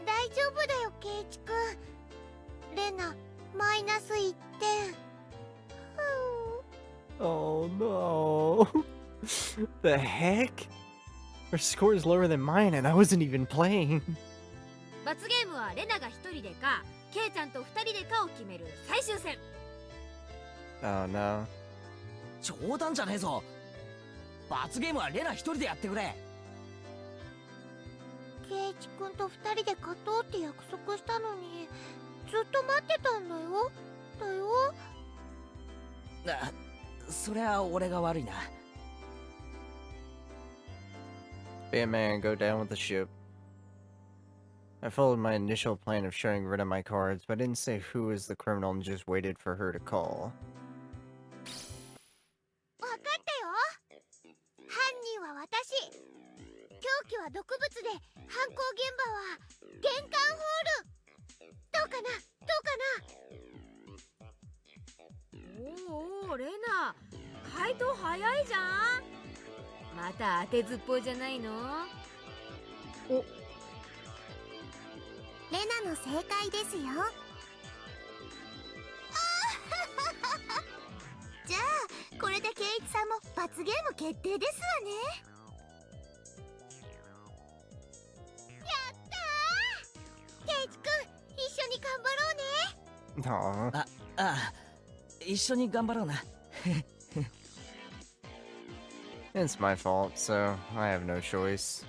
大丈丈夫だよケイチくん。レナマイナス1点。Oh no. The heck? Her score is lower than mine and I wasn't even playing. 罰ゲームはレナが1人でかケイちゃんと2人でかを決める最終戦。 Oh no. 冗談じゃねえぞ。罰ゲームはレナ一人でやってくれ。ケイチくんと2人で勝とうって約束したのにずっと待ってたんだよ。そりゃ俺が悪いな。Batman, go down with the ship. I followed my initial plan of showing rid of my cards, but didn't say who was the criminal and just waited for her to call. わかったよ。犯人は私。凶器は毒物で犯行現場は玄関ホール。どうかなおおレナ回答早いじゃん。また当てずっぽいじゃないの。おレナの正解ですよ。じゃあこれでケイチさんも罰ゲーム決定ですわね。やったー。ケイチくん一緒に頑張ろうね。Aww. ああ、一緒に頑張ろうな。It's my fault, so I have no choice.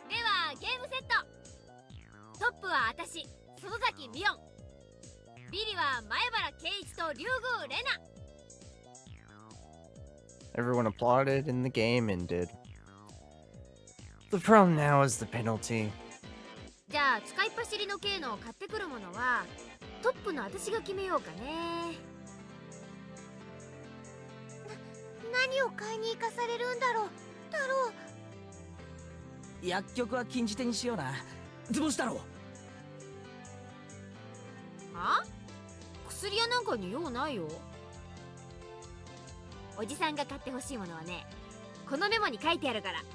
ではゲームセット。トップは私園崎美音。ビリは前原圭一と竜宮レナ。 Everyone applauded and the game ended. The problem now is the penalty. じゃあ使いっ走りの系のを買ってくるものはトップの私が決めようかね。何を買いに行かされるんだろう太郎。薬局は禁じ手にしような。図星太郎。は？薬屋なんかに用ないよ。おじさんが買ってほしいものはね、このメモに書いてあるから。いっ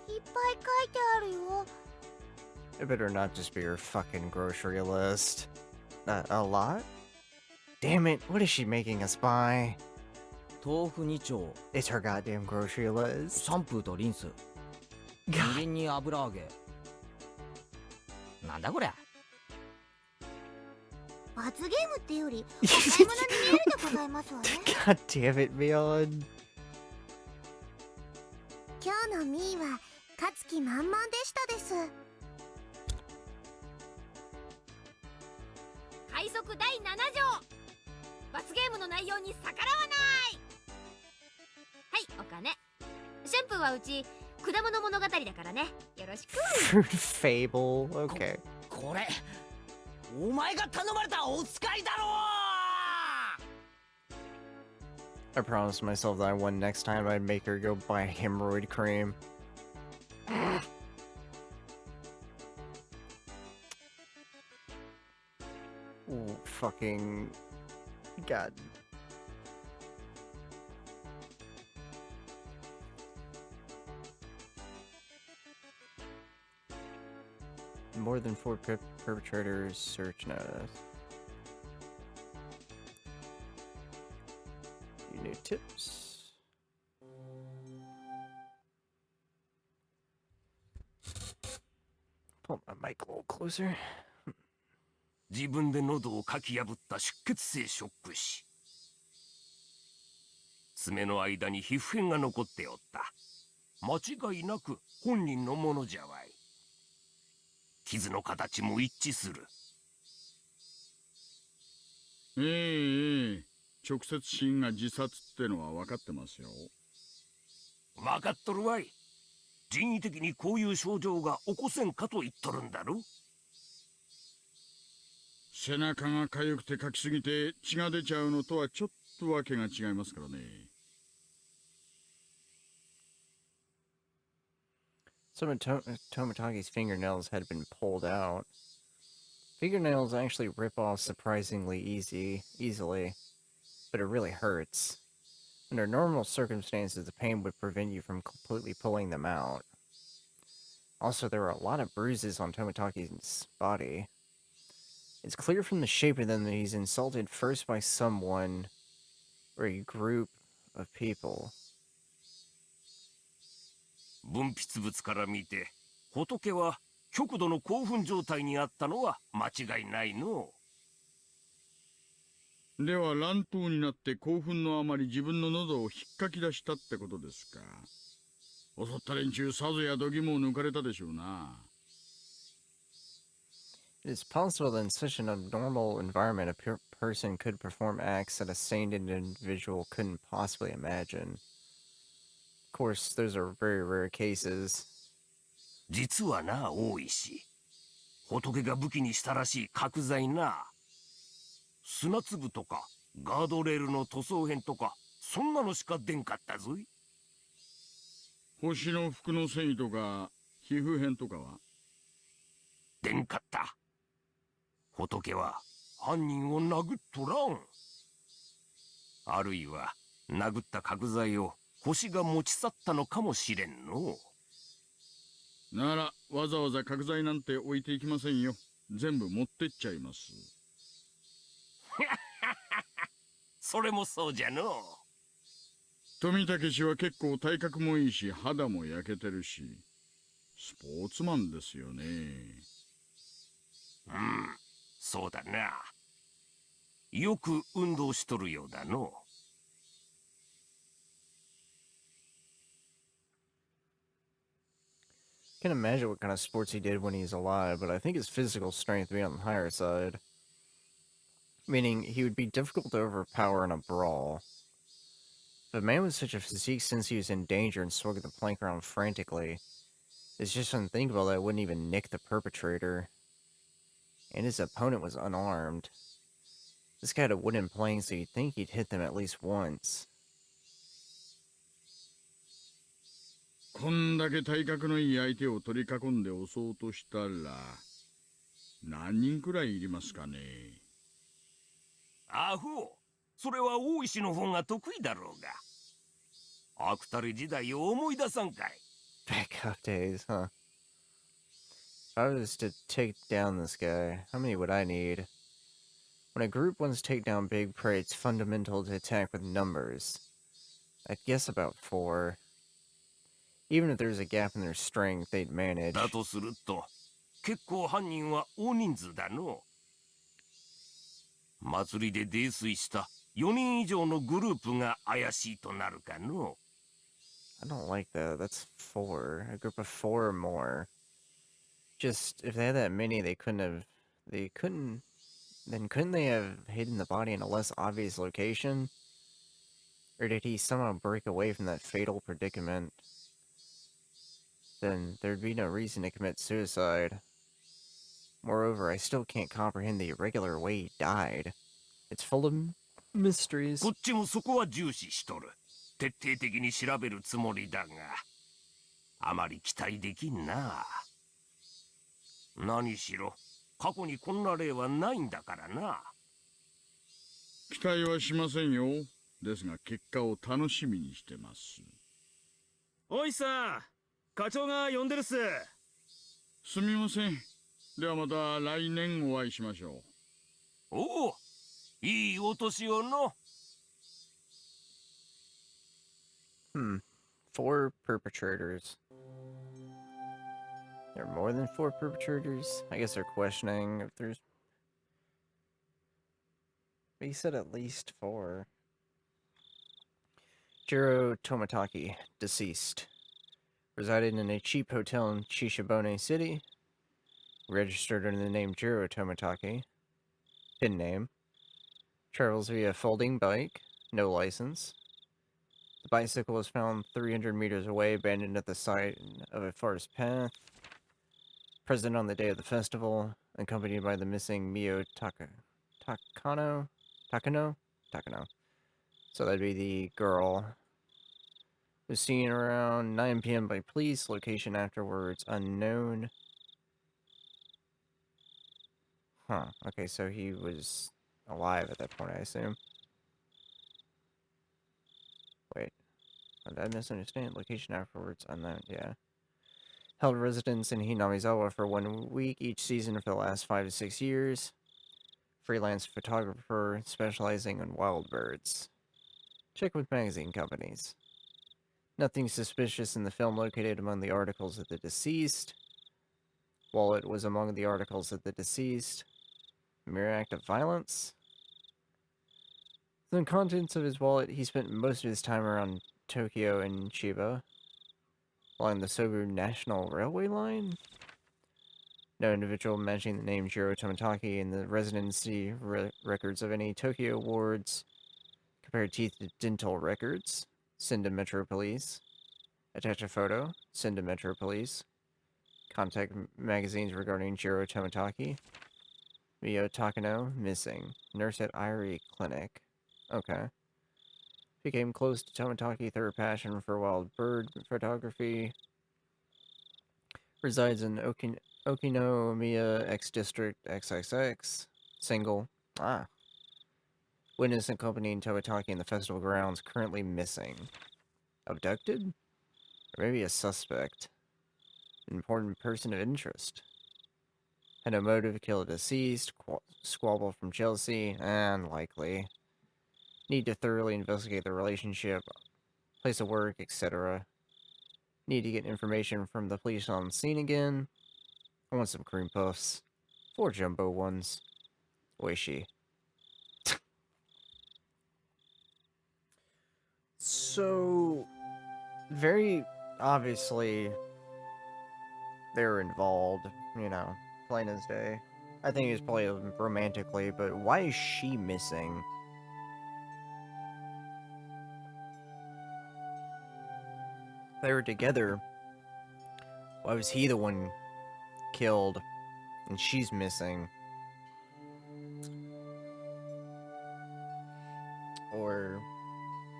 ぱい書いてあるよ。 It better not just be your fucking grocery list. A lot? Damn it, what is she making us buy? 豆腐2丁、 It's her goddamn grocery list. シャンプーとリンス、みりんに油揚げ。なんだこりゃ。罰ゲームってよりお買い物に見えるでございますわね。 God damn it, Mion. 今日のミーは勝つ気満々でしたです。快速第7条。罰ゲームの内容に逆らわない。はい、お金。シャンプーはうち果物物語だからね。よろしく。 Fruit Fable. Okay. これお前が頼まれたお使いだろう。 I promised myself that I won next time I'd make her go buy hemorrhoid cream. Ooh, fucking God. More than 4 perpetrators search notice. Few new tips. Pull my mic a little closer. 自分で喉をかき破った出血性ショック死。爪の間に皮膚片が残っておった。間違いなく本人のものじゃわい。傷の形も一致する。直接死因が自殺ってのは分かってますよ。分かっとるわい。人為的にこういう症状が起こせんかと言っとるんだろ。背中が痒くてかきすぎて血が出ちゃうのとはちょっとわけが違いますからね。Some of Tomatagi's fingernails had been pulled out. Fingernails actually rip off surprisingly easily, but it really hurts. Under normal circumstances, the pain would prevent you from completely pulling them out. Also, there were a lot of bruises on Tomataki's body. It's clear from the shape of them that he's insulted first by someone or a group of people. 分泌物から見て仏は極度の興奮状態にあったのは間違いないの。では乱闘になって興奮のあまり自分の喉を引っかき出したってことですか。襲った連中さぞや度肝を抜かれたでしょうな。It is possible that in such an abnormal environment, a person could perform acts that a sane individual couldn't possibly imagine. Of course, those are very rare cases. 実はな、大石。仏が武器にしたらしい角材な。砂粒とかガードレールの塗装片とかそんなのしか出んかったぞい。星の服の繊維とか皮膚片とかは出んかった。仏は犯人を殴っとらん。あるいは殴った角材を星が持ち去ったのかもしれんの。ならわざわざ角材なんて置いていきませんよ。全部持ってっちゃいます。それもそうじゃの。富武氏は結構体格もいいし肌も焼けてるしスポーツマンですよね。うん、そうだな。よく運動しとるようだの。I can't imagine what kind of sports he did when he's alive, but I think his physical strength would be on the higher side. Meaning, he would be difficult to overpower in a brawl. If a man with such a physique, since he was in danger and swung the plank around frantically, it's just unthinkable that it wouldn't even nick the perpetrator. And his opponent was unarmed. This guy had a wooden plank, so you'd think he'd hit them at least once. こんだけ体格のいい相手を取り囲んで襲おうとしたら何人くらいいりますかね。アホ、それは大石の方が得意だろうが。アクタレ時代を思い出さんかい。Back up days, huh? If I was to take down this guy, how many would I need? When a group wants to take down big prey, it's fundamental to attack with numbers. I'd guess about 4. Even if there's a gap in their strength, they'd manage. だとすると、結構犯人は大人数だの。祭りで泥酔した4人以上のグループが怪しいとなるかの。I don't like that. That's 4. A group of 4 or more. Just, if they had that many, couldn't they have hidden the body in a less obvious location? Or did he somehow break away from that fatal predicament? Then there'd be no reason to commit suicide. Moreover, I still can't comprehend the irregular way he died. It's full of mysteries. こっちもそこは重視しとる。徹底的に調べるつもりだが、あまり期待できんな。何しろ、過去にこんな例はないんだからな。期待はしませんよ。ですが結果を楽しみにしてます。おいさん、課長が呼んでるっす。すみません。ではまた来年お会いしましょう。おお、いいお年をの。4 perpetrators. There are more than 4 perpetrators? I guess they're questioning if there's... But he said at least 4. Jiro Tomataki, deceased. Resided in a cheap hotel in Shishabone City. Registered under the name Jiro Tomataki. Pin name. Travels via folding bike. No license. The bicycle was found 300 meters away, abandoned at the side of a forest path. Present on the day of the festival, accompanied by the missing Mio Takano? So that'd be the girl. Was seen around 9 p.m. by police. Location afterwards unknown. Huh. Okay, so he was alive at that point, I assume. Did I misunderstand? Location afterwards, unknown, yeah. Held residence in Hinamizawa for 1 week each season for the last 5 to 6 years. Freelance photographer specializing in wild birds. Check with magazine companies. Nothing suspicious in the film located among the articles of the deceased. Wallet was among the articles of the deceased. Mere act of violence. The contents of his wallet, he spent most of his time around Tokyo and Chiba. Along the Sobu National Railway line? No individual mentioning the name Jiro Tomitaki in the residency records of any Tokyo wards. Compare teeth to dental records. Send to Metro Police. Attach a photo. Send to Metro Police. Contact magazines regarding Jiro Tomitaki. Mio Takano, missing. Nurse at Irie Clinic. Okay. Became close to Tomitaki, third passion for wild bird photography. Resides in Okinomiya X District XXX. Single. Ah. Witness accompanying Tomitaki in the festival grounds, currently missing. Abducted? Or maybe a suspect. An important person of interest. Had no motive to kill a deceased, squabble from jealousy, unlikely. Need to thoroughly investigate the relationship, place of work, etc. Need to get information from the police on scene again. I want some cream puffs. 4 jumbo ones. Oishi. So, very obviously, they were involved, you know, plain as day. I think he was probably romantically, but why is she missing? If they were together, why was he the one killed and she's missing? Or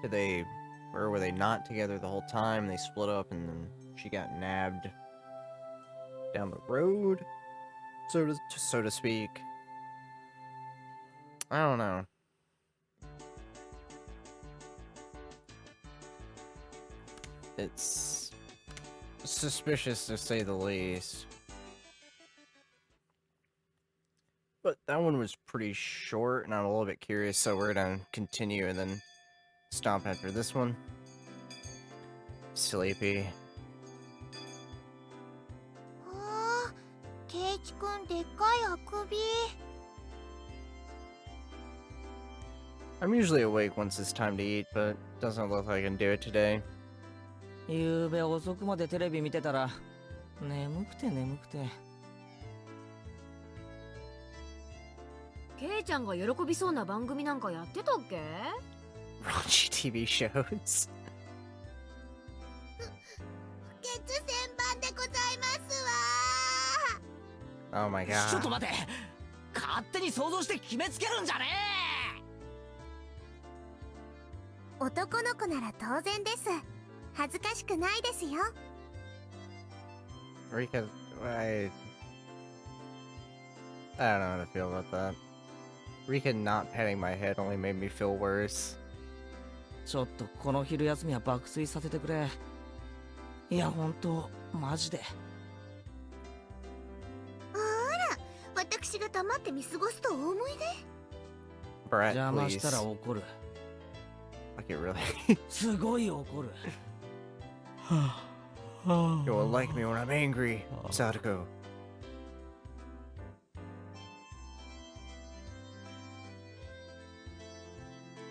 were they not together the whole time? They split up and then she got nabbed down the road, so to speak. I don't know. It's suspicious to say the least. But that one was pretty short, and I'm a little bit curious, so we're gonna continue and then stop after this one. Sleepy. あー、ケイチくんでっかいあくび。 I'm usually awake once it's time to eat, but doesn't look like I can do it today. ゆうべ遅くまでテレビ見てたら眠くて眠くて。ケイちゃんが喜びそうな番組なんかやってたっけ？ Raunchy TV shows. ケツ旋盤でございますわ。 Oh my ちょっと god. 待て、勝手に想像して決めつけるんじゃね男の子なら当然です。恥ずかしくないですよ。 Rika, I don't know how to feel about that. Rika not patting my head only made me feel worse. え。ちょっとこの昼休みは爆睡させてくれ。いやほんとマジで。あら、私が黙って見過ごすとお思いで。 Brat, 邪魔 please. したら怒る。 Like it really. すごい怒る。 You won't like me when I'm angry, Sadako.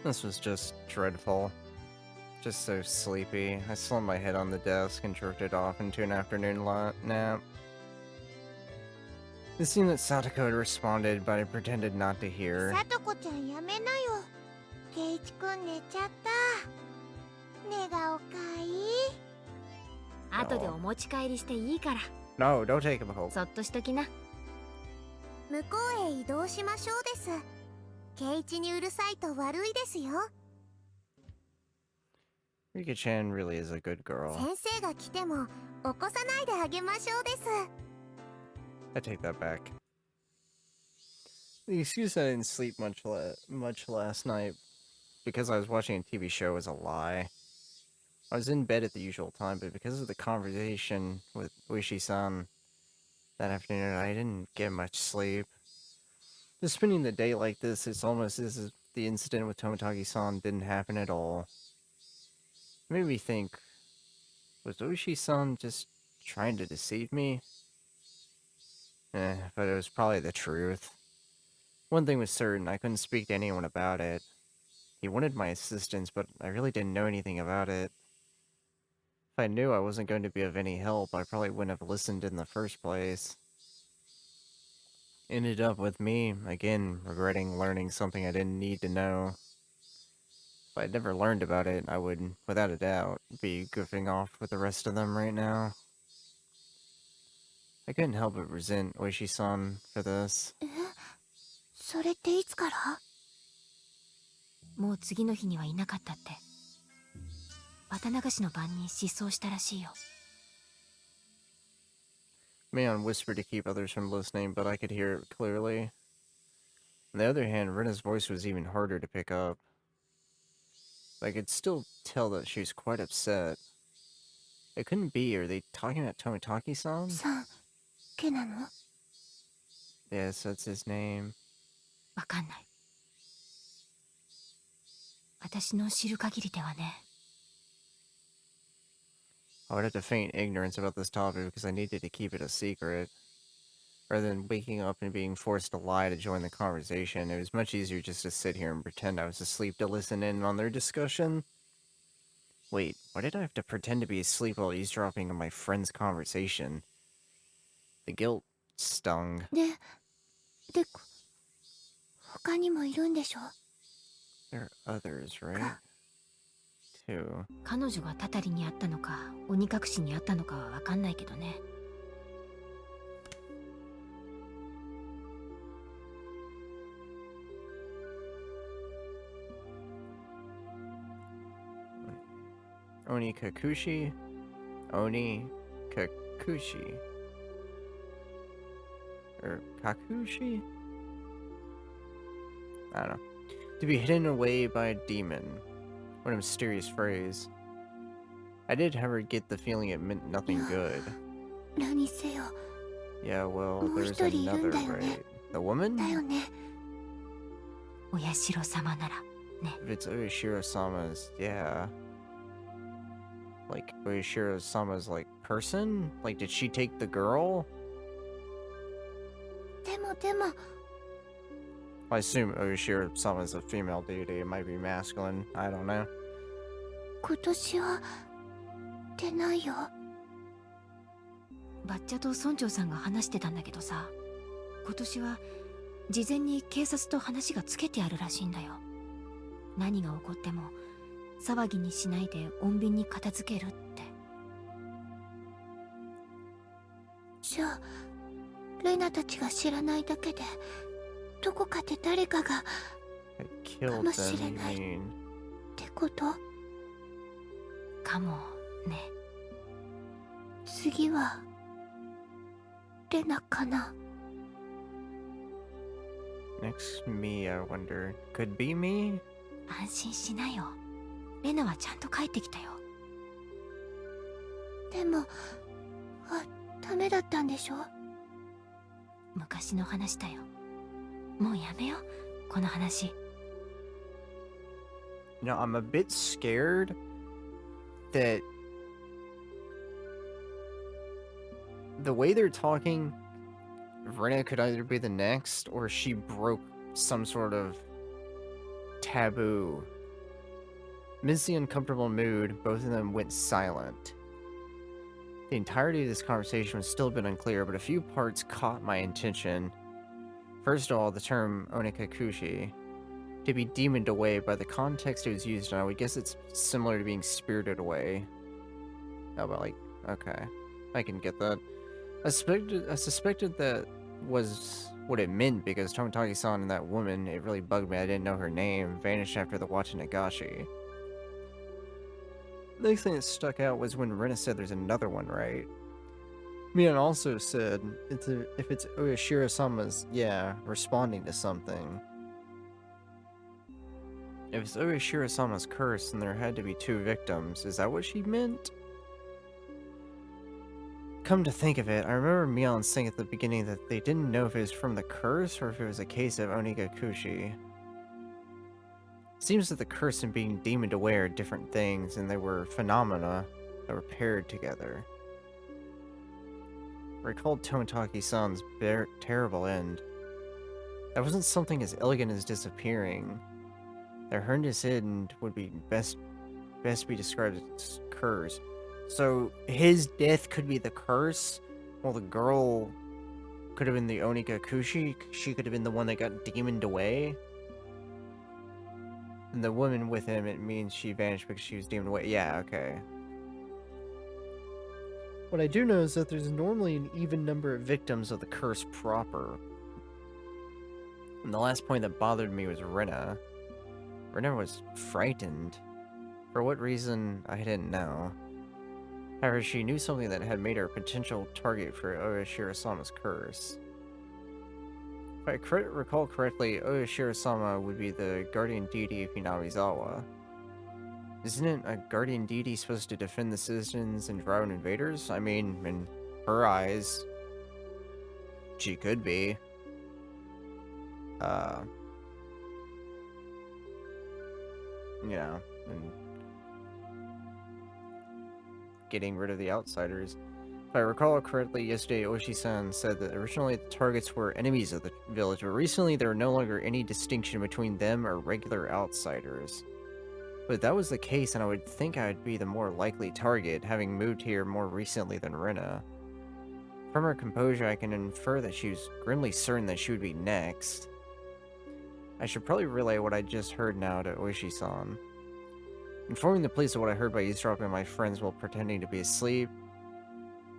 This was just dreadful. Just so sleepy. I slumped my head on the desk and drifted off into an afternoon nap. It seemed that Sadako had responded, but I pretended not to hear. さとこちゃんやめなよ。ケイチくん寝ちゃった。寝顔かいい。後でお持ち帰りしていいから。 No, don't take him home. そっとしときな。向こうへ移動しましょうです。ケイチにうるさいと悪いですよ。 Rika-chan really is a good girl. 先生が来ても起こさないであげましょうです。 I take that back. The excuse I didn't sleep much last night because I was watching a TV show is a lie. I was in bed at the usual time, but because of the conversation with Uishi-san that afternoon, I didn't get much sleep. Just spending the day like this, it's almost as if the incident with Tomitagi-san didn't happen at all. It made me think, was Uishi-san just trying to deceive me? But it was probably the truth. One thing was certain, I couldn't speak to anyone about it. He wanted my assistance, but I really didn't know anything about it. If I knew I wasn't going to be of any help, I probably wouldn't have listened in the first place. Ended up with me, again, regretting learning something I didn't need to know. If I'd never learned about it, I would, without a doubt, be goofing off with the rest of them right now. I couldn't help but resent Oishi-san for this. それっていつから？もう次の日にはいなかったって。綿流しの晩に失踪したらしいよ。Mayon whispered to keep others from listening, but I could hear it clearly. On the other hand, Rena's voice was even harder to pick up. I could still tell that she was quite upset. It couldn't be. Are they talking about Tomitaki-san? さん、けなの？ Yes, that's his name. わかんない。私の知る限りではね。I would have to feign ignorance about this topic because I needed to keep it a secret. Rather than waking up and being forced to lie to join the conversation, it was much easier just to sit here and pretend I was asleep to listen in on their discussion. Wait, why did I have to pretend to be asleep while eavesdropping on my friend's conversation? The guilt stung. で、他にもいるんでしょ？ There are others, right? Two. 彼女がたたりにあったのか、鬼隠しにあったのかはわかんないけどね。Onikakushi? Onikakushi. Or Kakushi? I don't know. To be hidden away by a demon. What a mysterious phrase. I did, however, get the feeling it meant nothing good. 何せよ。 Yeah, well, もう there's 一人いる another, んだよね。 right? The woman? だよね。お社様ならね。 If it's Ueshiro-sama's, yeah. Like, Ueshiro-sama's, like, person? Like, did she take the girl? でも、 I assume Ueshiro-sama's a female deity. It might be masculine. I don't know. 今年は出ないよ。バッチャと村長さんが話してたんだけどさ、今年は事前に警察と話がつけてあるらしいんだよ。何が起こっても騒ぎにしないで穏便に片付けるって。じゃあ、レナたちが知らないだけで、どこかで誰かが I killed them, you mean? ってこと？かもね。次はレナかな？ Next me, I wonder. Could be me? 安心しなよ。レナはちゃんと帰ってきたよ。でも、ダメだったんでしょ？昔の話だよ。もうやめよう、この話。You know, I'm a bit scared that the way they're talking, Rena could either be the next or she broke some sort of taboo. Amidst the uncomfortable mood, both of them went silent. The entirety of this conversation was still a bit unclear, but a few parts caught my attention. First of all, the term Onikakushi, to be demoned away. By the context it was used in, I would guess it's similar to being spirited away. Oh, but like, okay, I can get that. I suspected that was what it meant because Tomitaki-san and that woman, it really bugged me I didn't know her name, vanished after the Watanegashi. The next thing that stuck out was when Rena said there's another one, right? Mion also said, if it's Ueshiro-sama's, yeah, responding to something. If it's Oishiro-sama's curse, then there had to be 2 victims. Is that what she meant? Come to think of it, I remember Mion saying at the beginning that they didn't know if it was from the curse or if it was a case of Onikakushi. Seems that the curse and being demoned away are different things, and they were phenomena that were paired together. I recalled Tomitaki-san's terrible end. That wasn't something as elegant as disappearing. Their horrendous end would be best be described as curse. So his death could be the curse, while the girl could have been the Onikakushi. She could have been the one that got demoned away. And the woman with him, it means she vanished because she was demoned away. Yeah, okay. What I do know is that there's normally an even number of victims of the curse proper. And the last point that bothered me was Rena. Rena was frightened. For what reason, I didn't know. However, she knew something that had made her a potential target for Oishiro-sama's curse. If I recall correctly, Oishiro-sama would be the guardian deity of Hinamizawa. Isn't a guardian deity supposed to defend the citizens and drive out invaders? I mean, in her eyes, she could be. You know, and getting rid of the outsiders. If I recall correctly, yesterday Oshi-san said that originally the targets were enemies of the village, but recently there were no longer any distinction between them or regular outsiders. But if that was the case, and I would think I'd be the more likely target, having moved here more recently than Rena. From her composure, I can infer that she was grimly certain that she would be next. I should probably relay what I just heard now to Oishi-san. Informing the police of what I heard by eavesdropping my friends while pretending to be asleep,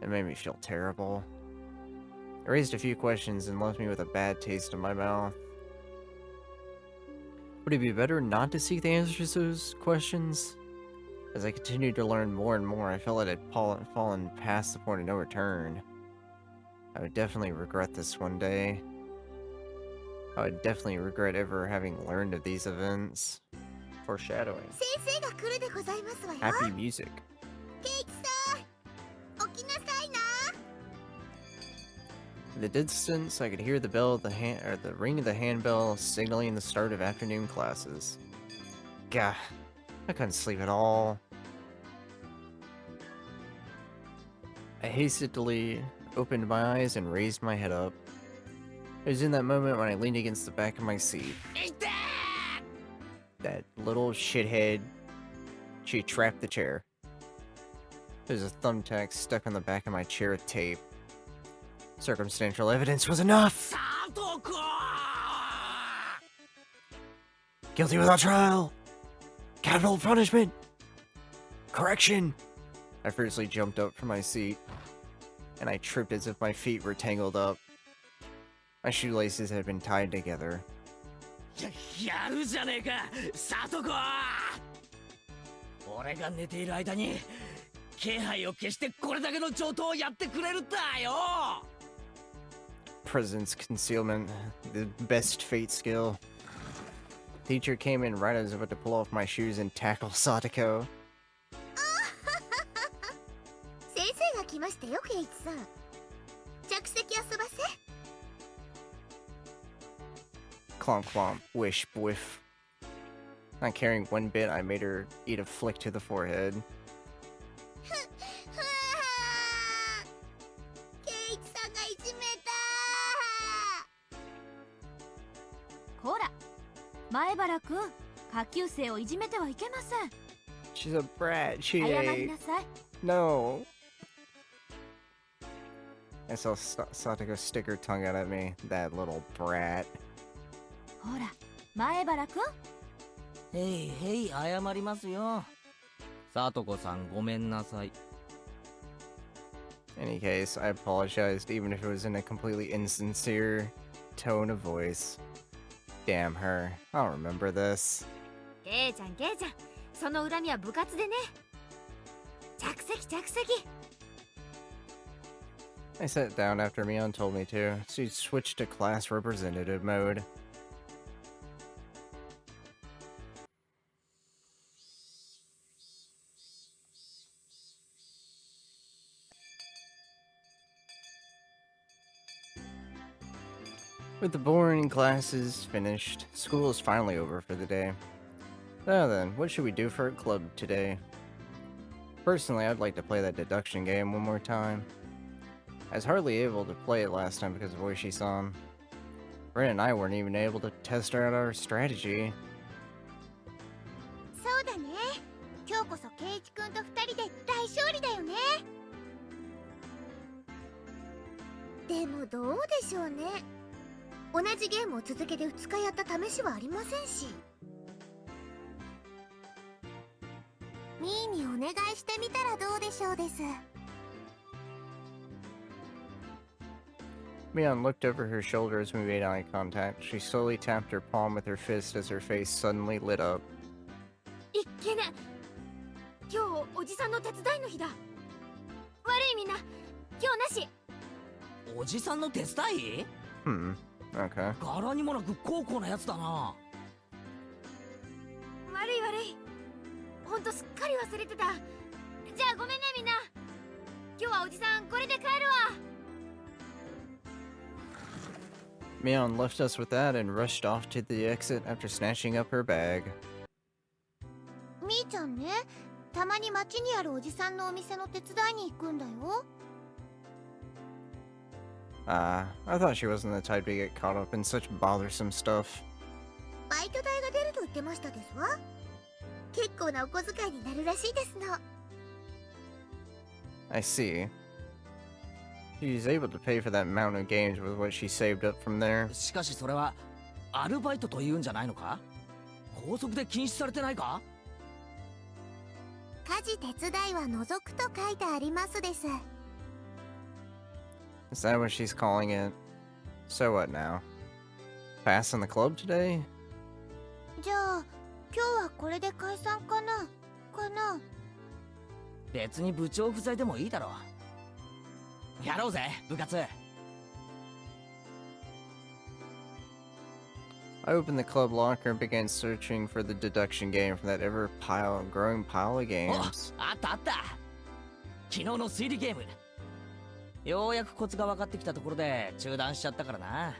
it made me feel terrible. It raised a few questions and left me with a bad taste in my mouth. Would it be better not to seek the answers to those questions? As I continued to learn more and more, I felt it had fallen past the point of no return. I would definitely regret this one day. I would definitely regret ever having learned of these events. Foreshadowing. 先生が来るでございますわよ。 Happy music. ケイチさん、起きなさいな。 In the distance, I could hear the bell of the ring of the handbell signaling the start of afternoon classes. Gah, I couldn't sleep at all. I hastily opened my eyes and raised my head up. It was in that moment when I leaned against the back of my seat. That little shithead, she trapped the chair. There's a thumbtack stuck on the back of my chair with tape. Circumstantial evidence was enough! Guilty without trial! Capital punishment! Correction! I fiercely jumped up from my seat, and I tripped as if my feet were tangled up. My shoelaces had been tied together. やるじゃねえか、サトコ。俺が寝ている間に気配を消してこれだけの上等をやってくれるだよ。Presence concealment, the best fate skill. Teacher came in right as I was about to pull off my shoes and tackle Satoko. 先生が来ましたよ、ケイチさん。着席遊ばせ。 Clomp clomp, wish whiff. Not caring one bit, I made her eat a flick to the forehead. ケイチさんがいじめた。こら、前原くん、下級生をいじめてはいけません。 She's a brat, 謝り Chie. なさい。 No. I saw Satoko stick her tongue out at me. That little brat. ほら、前原くん。へいへい、謝りますよ。サトコさん、ごめんなさい。 In any case, I apologized even if it was in a completely insincere tone of voice. Damn her. I'll remember this. ケイちゃん、ケイちゃん、その恨みは部活でね。着席、着席。 I sat down after Mion told me to, so he switched to class representative mode. With the boring classes finished, school is finally over for the day. Now then, what should we do for a club today? Personally, I'd like to play that deduction game one more time. I was hardly able to play it last time because of Oishi-san. Ren and I weren't even able to test out our strategy. そうだね。今日こそケイチ君と2人で大勝利だよね。でもどうでしょうね。同じゲームを続けて2日やった試しはありませんし。ミーにお願いしてみたらどうでしょうです。 Mion looked over her shoulder as we made eye contact. She slowly tapped her palm with her fist as her face suddenly lit up. いっけね。今日おじさんの手伝いの日だ。悪いみんな、今日なし。おじさんの手伝い？ Okay. 柄にもなく高校なやつだな。悪い悪い。ほんとすっかり忘れてた。じゃあごめんねみんな。今日はおじさんこれで帰るわ。Mion left us with that and rushed off to the exit after snatching up her bag. みーちゃんね、たまに街にあるおじさんのお店の手伝いに行くんだよ。I thought she wasn't the type to get caught up in such bothersome stuff. バイト代が出ると言ってましたですわ。結構なお小遣いになるらしいですの。 I see. She's able to pay for that mountain of games with what she saved up from there. しかしそれはアルバイトというんじゃないのか？校則で禁止されてないか？家事手伝いは除くと書いてありますです。 Is that what she's calling it? So what now? Passing the club today? じゃあ今日はこれで解散かな別に部長不在でもいいだろう。やろうぜ部活。 I opened the club locker and began searching for the deduction game from that growing pile of games. あったあった。昨日の推理ゲーム。ようやくコツが分かってきたところで中断しちゃったからな。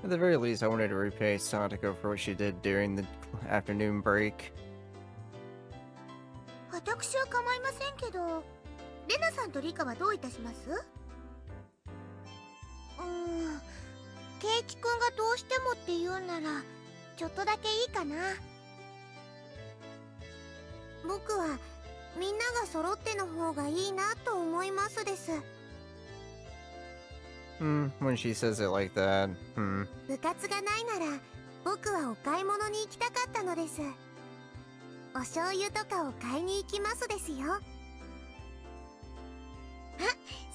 At the very least, I wanted to repay Satoko for what she did during the afternoon break. 私は構いませんけど、レナさんとリカはどういたします？ケイチ君がどうしてもって言うならちょっとだけいいかな。僕はみんなが揃っての方がいいなと思いますです。 When she says it like that, 部活がないなら僕はお買い物に行きたかったのです。お醤油とかを買いに行きますですよ。あ、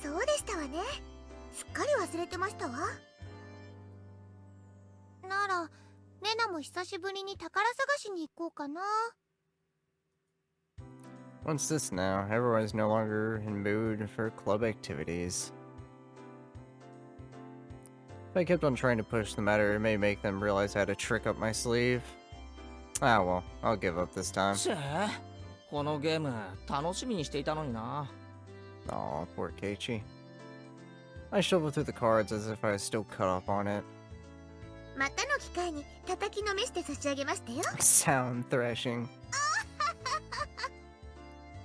そうでしたわね。すっかり忘れてましたわ。ならレナも久しぶりに宝探しに行こうかな。 What's this now? Everyone's no longer in mood for club activities. If I kept on trying to push the matter, it may make them realize I had a trick up my sleeve. Ah well, I'll give up this time. せえ、このゲーム楽しみにしていたのにな。 Aw, poor Keiichi. I shuffled through the cards as if I was still caught up on it. またの機会に叩きのめして差し上げましたよ。 Sound thrashing.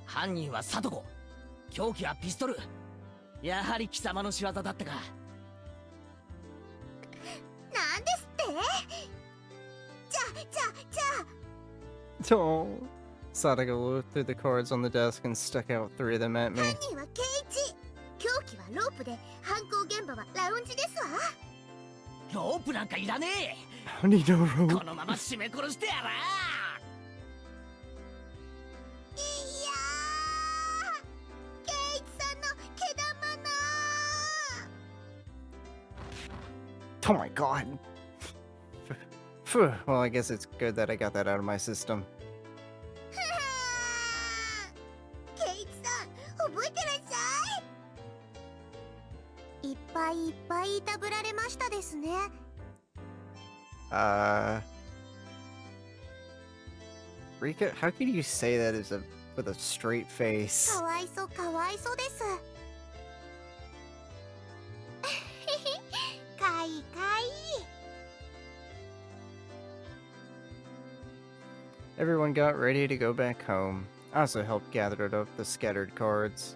犯人はサトコ。凶器はピストル。やはり貴様の仕業だったか。なんですって？じゃあ。 Oh. Sadako looked through the cards on the desk and stuck out 3 of them at me. 犯人はケイイチ。凶器はロープで、犯行現場はラウンジですわ。ロープなんかいらね I need no え。 rope. このまま締め殺してやら。いやー、ケイイチさんの毛玉なー。 Oh my god. Phew. Well, I guess it's good that I got that out of my system. ケイイチさん、覚えてらっしゃい。いっぱいいたぶられましたですね。Rika, how could you say that with a straight face? かわいそうです。Everyone got ready to go back home. I also helped gather up the scattered cards.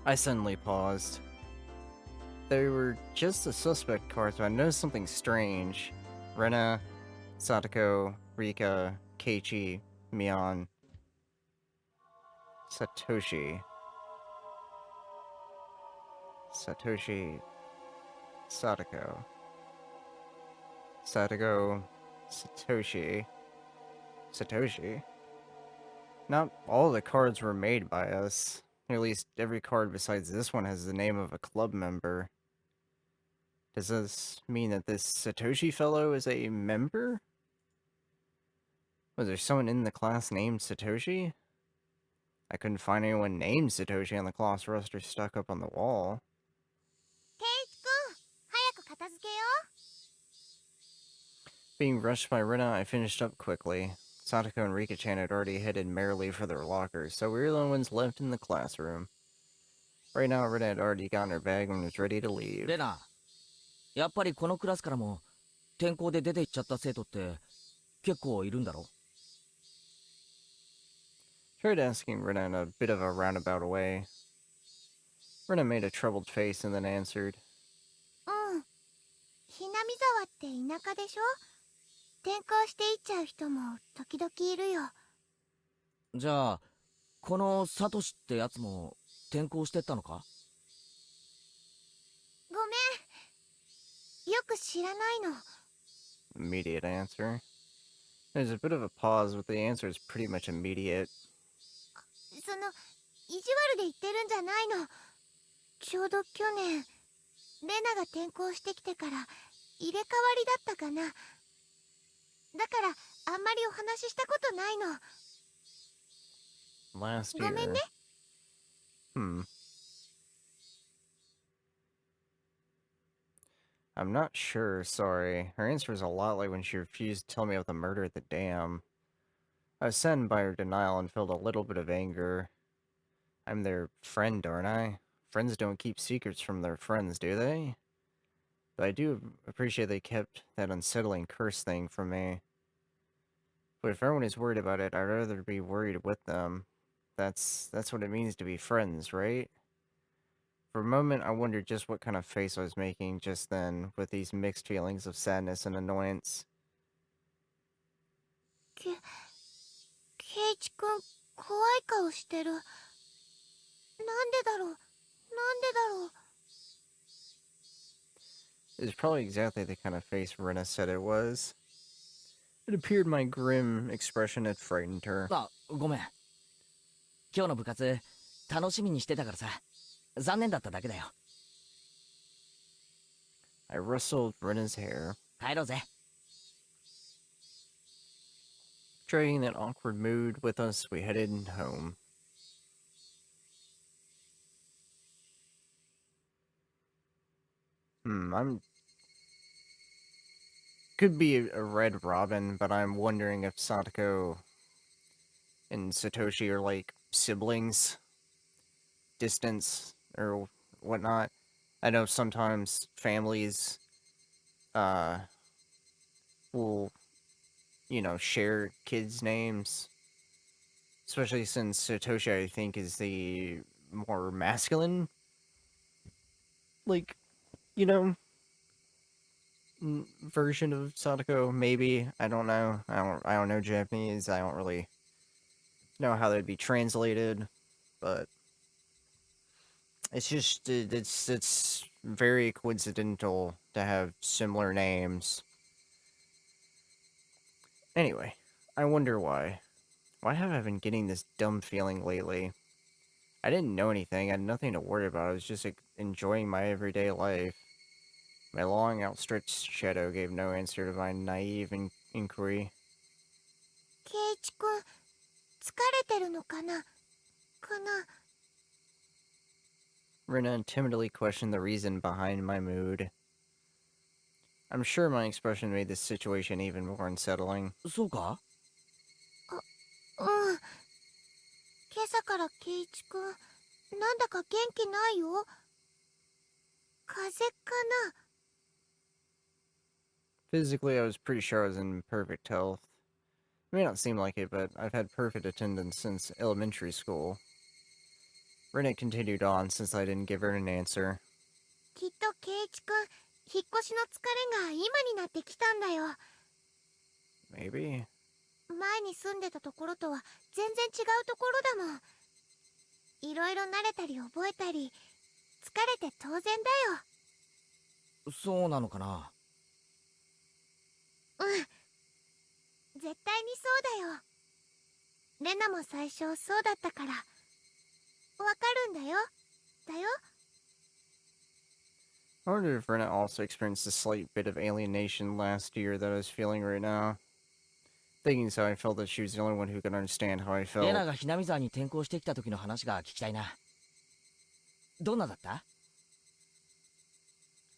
I suddenly paused. They were just the suspect cards, but I noticed something strange. Rena, Satoko, Rika, Keiichi, Mion, Satoshi. Satoshi, Satoko. Satoko, Satoshi. Satoshi? Not all the cards were made by us. At least every card besides this one has the name of a club member. Does this mean that this Satoshi fellow is a member? Was there someone in the class named Satoshi? I couldn't find anyone named Satoshi on the class roster stuck up on the wall. ケイチくん、早く片付けよう。 Being rushed by Rena, I finished up quickly. Satoko and Rika-chan had already headed merrily for their lockers, so we were the only ones left in the classroom. Right now, Rena had already gotten her bag and was ready to leave. レナ、やっぱりこのクラスからも転校で出て行っちゃった生徒って結構いるんだろ？ Tried asking Rena in a bit of a roundabout way. Rena made a troubled face and then answered. うん。ひなみ沢って田舎でしょ？転校していっちゃう人も時々いるよ。じゃあこのサトシってやつも転校してったのか？ごめん。よく知らないの。 Immediate answer. There's a bit of a pause, but the answer is pretty much immediate. その、意地悪で言ってるんじゃないの。ちょうど去年、レナが転校してきてから入れ替わりだったかな。だからあんまりお話ししたことないの。 Last ご year. めんね。 I'm not sure, sorry. Her answer was a lot like when she refused to tell me about the murder at the dam. I was saddened by her denial and felt a little bit of anger. I'm their friend, aren't I? Friends don't keep secrets from their friends, do they? But I do appreciate they kept that unsettling curse thing from me. But if everyone is worried about it, I'd rather be worried with them. That's what it means to be friends, right? For a moment, I wondered just what kind of face I was making just then, with these mixed feelings of sadness and annoyance. ケイチくん、怖い顔してる。なんでだろう。なんでだろう。 It was probably exactly the kind of face Rena said it was. It appeared my grim expression had frightened her. あ、ごめん。今日の部活楽しみにしてたからさ。残念だっただけだよ。 I rustled Rena's hair. 帰ろうぜ。 Dragging that awkward mood with us, we headed home. Could be a Red Robin, but I'm wondering if Satoko and Satoshi are like siblings, distance, or whatnot. I know sometimes families, will, share kids' names. Especially since Satoshi, I think, is the more masculine, version of Sadako. Maybe, I don't know. I don't know Japanese. I don't really know how they'd be translated, but it's just it's very coincidental to have similar names. Anyway, I wonder why. Why have I been getting this dumb feeling lately? I didn't know anything. I had nothing to worry about. I was just enjoying my everyday life. My long, outstretched shadow gave no answer to my naive inquiry. ケイチくん、疲れてるのかな？ Rena timidly questioned the reason behind my mood. I'm sure my expression made this situation even more unsettling. そうか？ うん。今朝からケイチくん、なんだか元気ないよ。風邪かな？ Physically, I was pretty sure I was in perfect health. It may not seem like it, but I've had perfect attendance since elementary school. Rennet continued on since I didn't give her an answer. きっと圭一くん、引っ越しの疲れが今になってきたんだよ。 Maybe? 前に住んでたところとは全然違うところだもん。いろいろ慣れたり覚えたり、疲れて当然だよ。そうなのかな。うん、絶対にそうだよ。レナも最初そうだったからわかるんだよ。だよ。 I wonder if Rennet also experienced a slight bit of alienation last year that I was feeling right now. Thinking so, I felt that she was the only one who could understand how I レナ felt. がひなみ沢に転校してきた時の話が聞きたいな。どんなだった？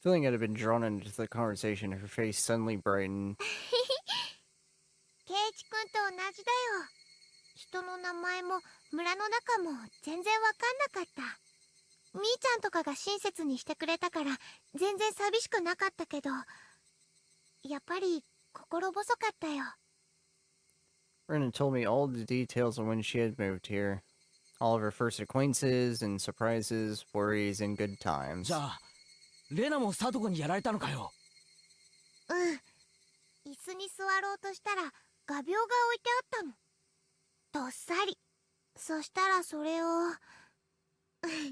Feeling I had been drawn into the conversation, her face suddenly brightened. 圭一くんと同じだよ。人の名前も村の中も全然わかんなかった。みーちゃんとかが親切にしてくれたから全然寂しくなかったけど、やっぱり心細かったよ。 Rennet told me all the details of when she had moved here. All of her first acquaintances and surprises, worries, and good times. じゃあレナもサトコにやられたのかよ。うん。椅子に座ろうとしたら画鋲が置いてあったの。どっさり。そしたらそれを懐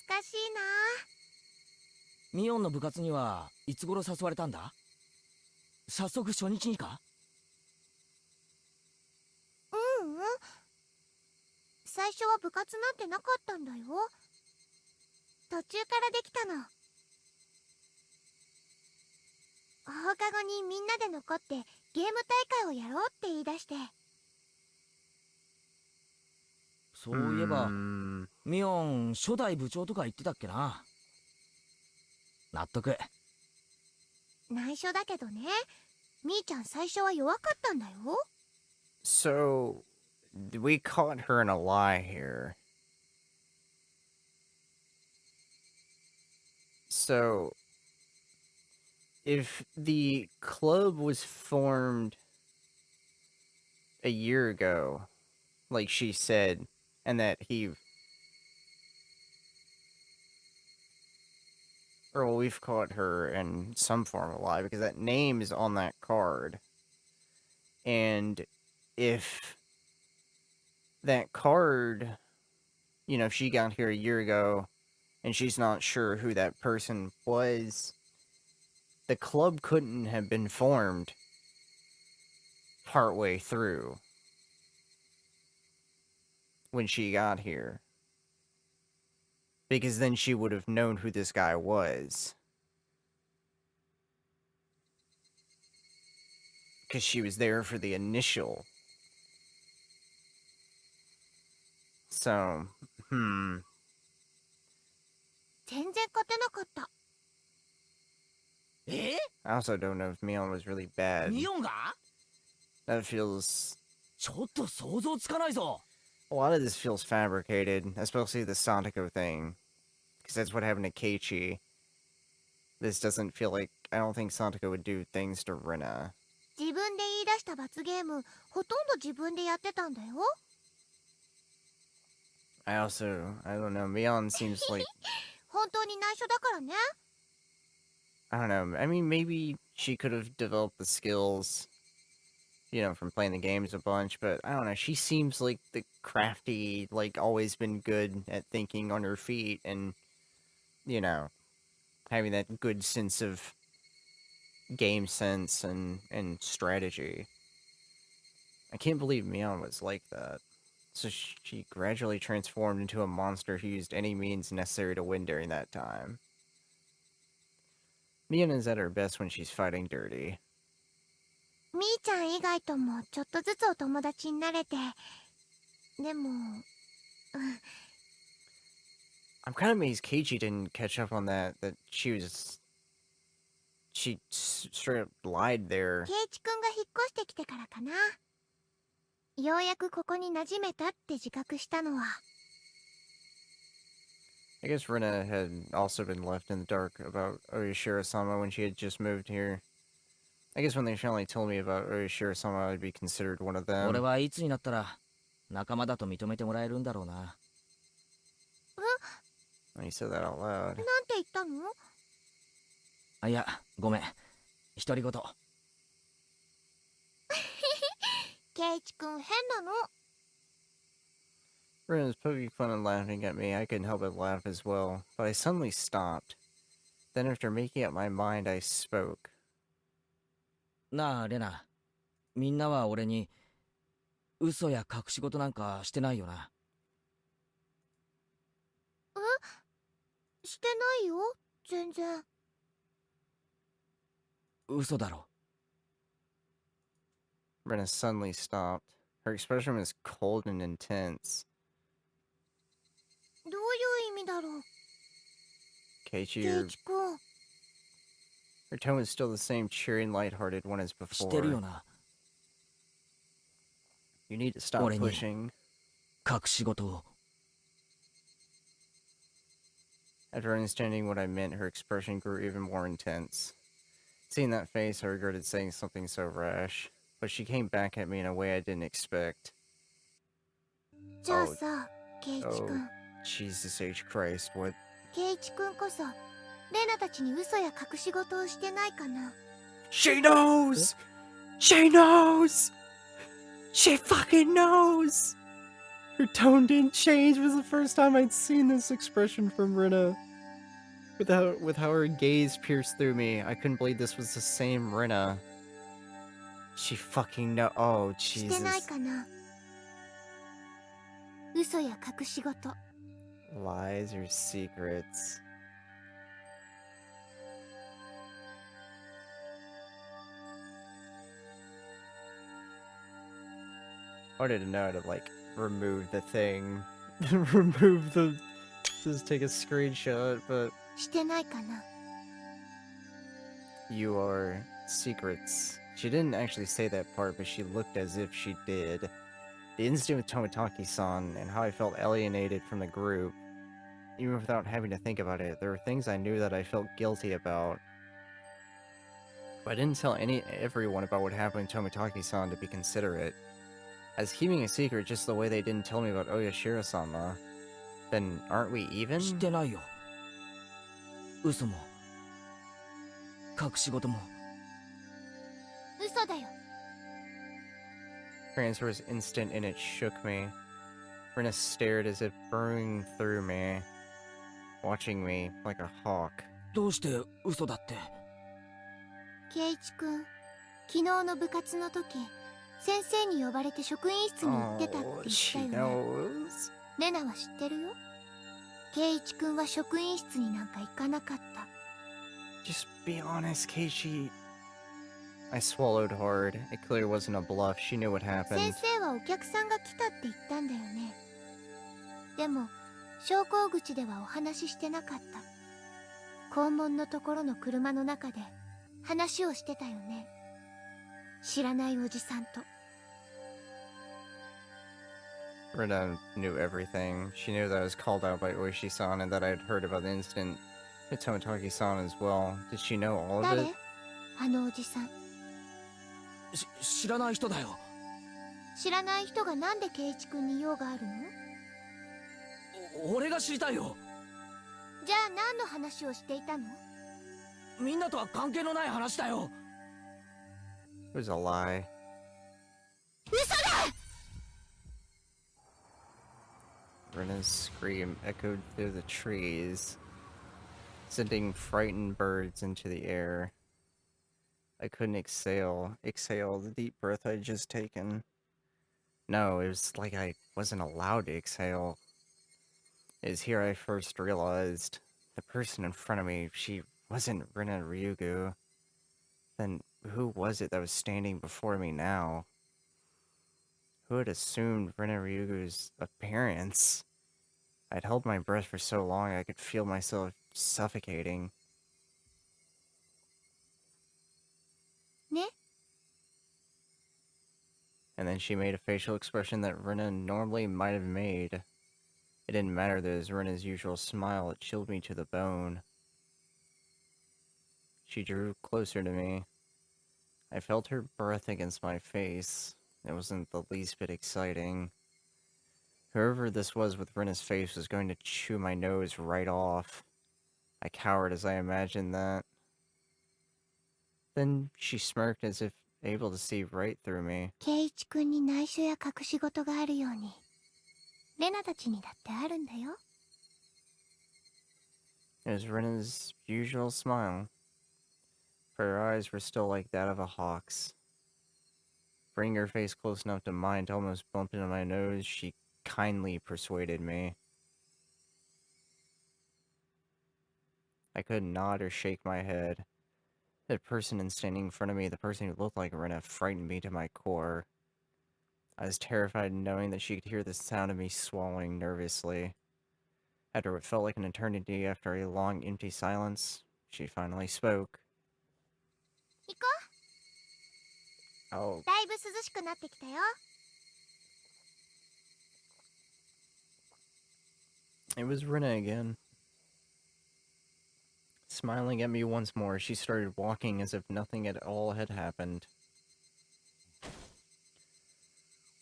かしいな。ミオンの部活にはいつ頃誘われたんだ？早速初日にか？ううん。最初は部活なんてなかったんだよ。途中からできたの。放課後にみんなで残ってゲーム大会をやろうって言い出して。そういえば Hmm. ミオン初代部長とか言ってたっけな。納得。内緒だけどね、みーちゃん最初は弱かったんだよ。 So, we caught her in a lie here. So, if the club was formed a year ago, like she said, and that he... Or well, we've caught her in some form of lie, because that name is on that card. And if that card, you know, if she got here a year ago, and she's not sure who that person was, the club couldn't have been formed partway through when she got here. Because then she would have known who this guy was. Because she was there for the initial. So, 全然勝てなかった。 I also don't know if Mion was really bad. ミオンが？ That feels... ちょっと想像つかないぞ。 A lot of this feels fabricated, especially the Santico thing. Because that's what happened to Keiichi. This doesn't feel like... I don't think Santico would do things to Rina. 自分で言い出した罰ゲーム、ほとんど自分でやってたんだよ。 I don't know, Mion seems like... 本当に内緒だからね。 I don't know, I mean, maybe she could have developed the skills, you know, from playing the games a bunch, but I don't know, she seems like the crafty, like, always been good at thinking on her feet and, you know, having that good sense of game sense and strategy. I can't believe Mion was like that. So she gradually transformed into a monster who used any means necessary to win during that time. Mion is at her best when she's fighting dirty. みーちゃん以外ともちょっとずつお友達になれて。でも、I'm kind of amazed Keiichi didn't catch up on that she straight up lied there. 圭一くんが引っ越してきてからかな。ようやくここに馴染めたって自覚したのは。 I guess Rina had also been left in the dark about Oyashiro-sama when she had just moved here. I guess when they finally told me about Oishiro-sama, I'd be considered one of 俺 them. はいつになったら仲間だと認めてもらえるんだろうな。 When you said that out loud. なんて言ったの？あ、いや、ごめん。独り言。ケイチくん変なの。 Ren was poking fun and laughing at me. I couldn't help but laugh as well, but I suddenly stopped. Then after making up my mind, I spoke. なあ、レナ。みんなは俺に嘘や隠し事なんかしてないよな。してないよ、全然。嘘だろ。 Rena suddenly stopped. Her expression was cold and intense. どういう意味だろう。 Keiichi, ケイチくん。 her tone was still the same cheery and lighthearted one as してるよ before. な。 You need to stop 俺に pushing. 隠し事を。 After understanding what I meant, her expression grew even more intense. Seeing that face, I regretted saying something so rash, but she came back at me in a way I didn't expect. じゃあさ、ケイチく Oh, ん。 Jesus H. Christ, what? ケイチくんこそ、レナたちに嘘や隠し事をしてないかな。 She knows! She knows! She fucking knows! Her tone didn't change. It was the first time I'd seen this expression from Rena. With how her gaze pierced through me, I couldn't believe this was the same Rena. She fucking know. Oh, してない Jesus. かな。嘘や隠し事。 Lies or secrets? I wanted to know how to, like, remove the thing. Remove the... Just take a screenshot, but... してないかな。 You are secrets. She didn't actually say that part, but she looked as if she did. The incident with Tomitaki-san and how I felt alienated from the group, even without having to think about it, there were things I knew that I felt guilty about. But I didn't tell everyone about what happened to Tomitaki-san to be considerate. I was keeping a secret just the way they didn't tell me about Oyashiro-sama. Then aren't we even? してないよ。嘘も隠し事も。 嘘だよ。 Her answer was instant and it shook me. Rena stared as if burrowing through me, watching me like a hawk. どうして嘘だって。ケイチくん、昨日の部活の時、先生に呼ばれて職員室に行ってたって Oh, 言 she ったよね。 knows. レナは知ってるよ。ケイチくんは職員室になんか行かなかった。 Just be honest, Keiichi. I swallowed hard. It clearly wasn't a bluff. She knew what 先 happened. 生はお客さんが来たって言ったんだよね。でも、昇降口ではお話ししてなかった。校門のところの車の中で話をしてたよね。知らないおじさんと。 Rena knew everything. She knew that I was called out by Oishi-san and that I had heard about the incident with Tomitaki-san as well. Did she know all of 誰 it? あのおじさん。知らない人だよ。知らない人がなんでケイチくんに用があるの？俺が知りたいよ。じゃあ何の話をしていたの？みんなとは関係のない話だよ。 It was a lie. 嘘だ！ Rena's scream echoed through the trees, sending frightened birds into the air. I couldn't exhale the deep breath I'd just taken. No, it was like I wasn't allowed to exhale. It was here I first realized the person in front of me, she wasn't Rena Ryugu. Then who was it that was standing before me now? Who had assumed Rena Ryugu's appearance? I'd held my breath for so long I could feel myself suffocating. ね？ And then she made a facial expression that Rena normally might have made. It didn't matter that it was Rena's usual smile, it chilled me to the bone. She drew closer to me. I felt her breath against my face. It wasn't the least bit exciting. Whoever this was with Rena's face was going to chew my nose right off. I cowered as I imagined that. Then she smirked as if able to see right through me. 圭一君に内緒や隠し事があるようにレナたちにだってあるんだよ。 It was Rena's usual smile. Her eyes were still like that of a hawk's. Bringing her face close enough to mine to almost bump into my nose, she kindly persuaded me. I couldn't nod or shake my head. The person standing in front of me, the person who looked like Rena, frightened me to my core. I was terrified knowing that she could hear the sound of me swallowing nervously. After what felt like an eternity, after a long, empty silence, she finally spoke. 行こ Oh, う。だいぶ涼しくなってきたよ。 it was Rena again. Smiling at me once more, she started walking as if nothing at all had happened.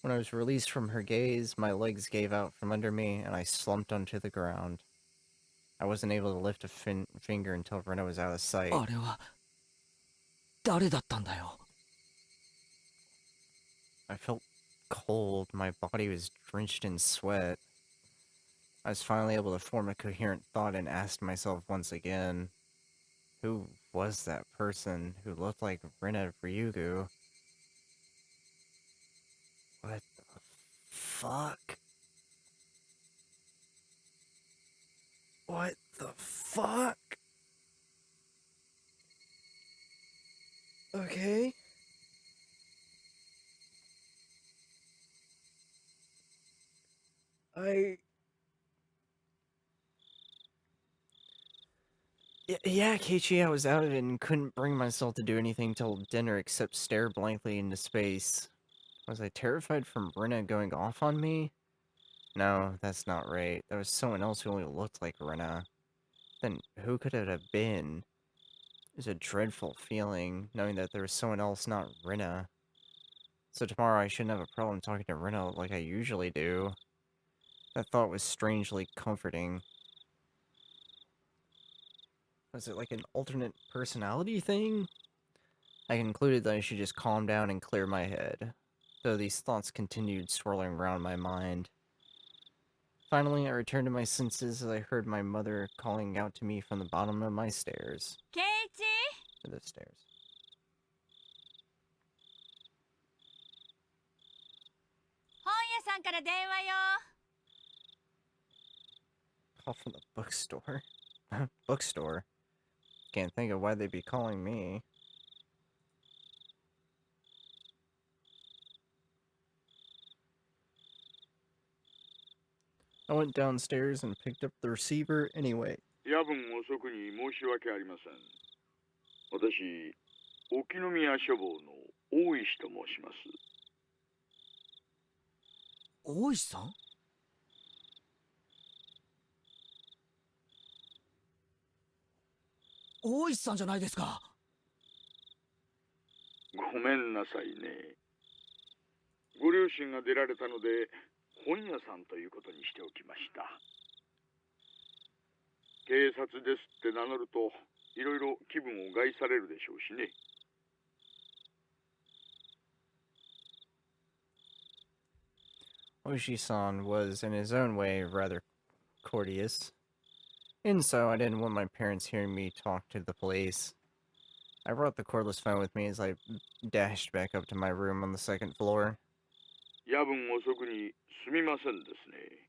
When I was released from her gaze, my legs gave out from under me, and I slumped onto the ground. I wasn't able to lift a finger until Rena was out of sight. あれは誰だったんだよ。 I felt cold. My body was drenched in sweat. I was finally able to form a coherent thought and asked myself once again, who was that person who looked like Rena Ryugu? What the fuck? What the fuck? Okay. Yeah, Keiichi, I was out of it and couldn't bring myself to do anything till dinner except stare blankly into space. Was I terrified from Rena going off on me? No, that's not right. There was someone else who only looked like Rena. Then who could it have been? It was a dreadful feeling, knowing that there was someone else, not Rena. So tomorrow I shouldn't have a problem talking to Rena like I usually do. That thought was strangely comforting. Was it like an alternate personality thing? I concluded that I should just calm down and clear my head, though these thoughts continued swirling around my mind. Finally, I returned to my senses as I heard my mother calling out to me from the bottom of my stairs. 圭一 Or the stairs. 本屋さんから電話よ。 Call from the bookstore? Bookstore? Can't think of why they'd be calling me. I went downstairs and picked up the receiver anyway. 夜分遅くに申し訳ありません。私、沖宮書房の大石と申します。大石さん？大石さんじゃないですか。ごめんなさいね。ご両親が出られたので、本屋さんということにしておきました。警察ですって名乗ると、いろいろ気分を害されるでしょうしね。Oishi-san was, in his own way, rather courteous. And so, I didn't want my parents hearing me talk to the police. I brought the cordless phone with me as I dashed back up to my room on the second floor. 夜分遅くにすみませんですね。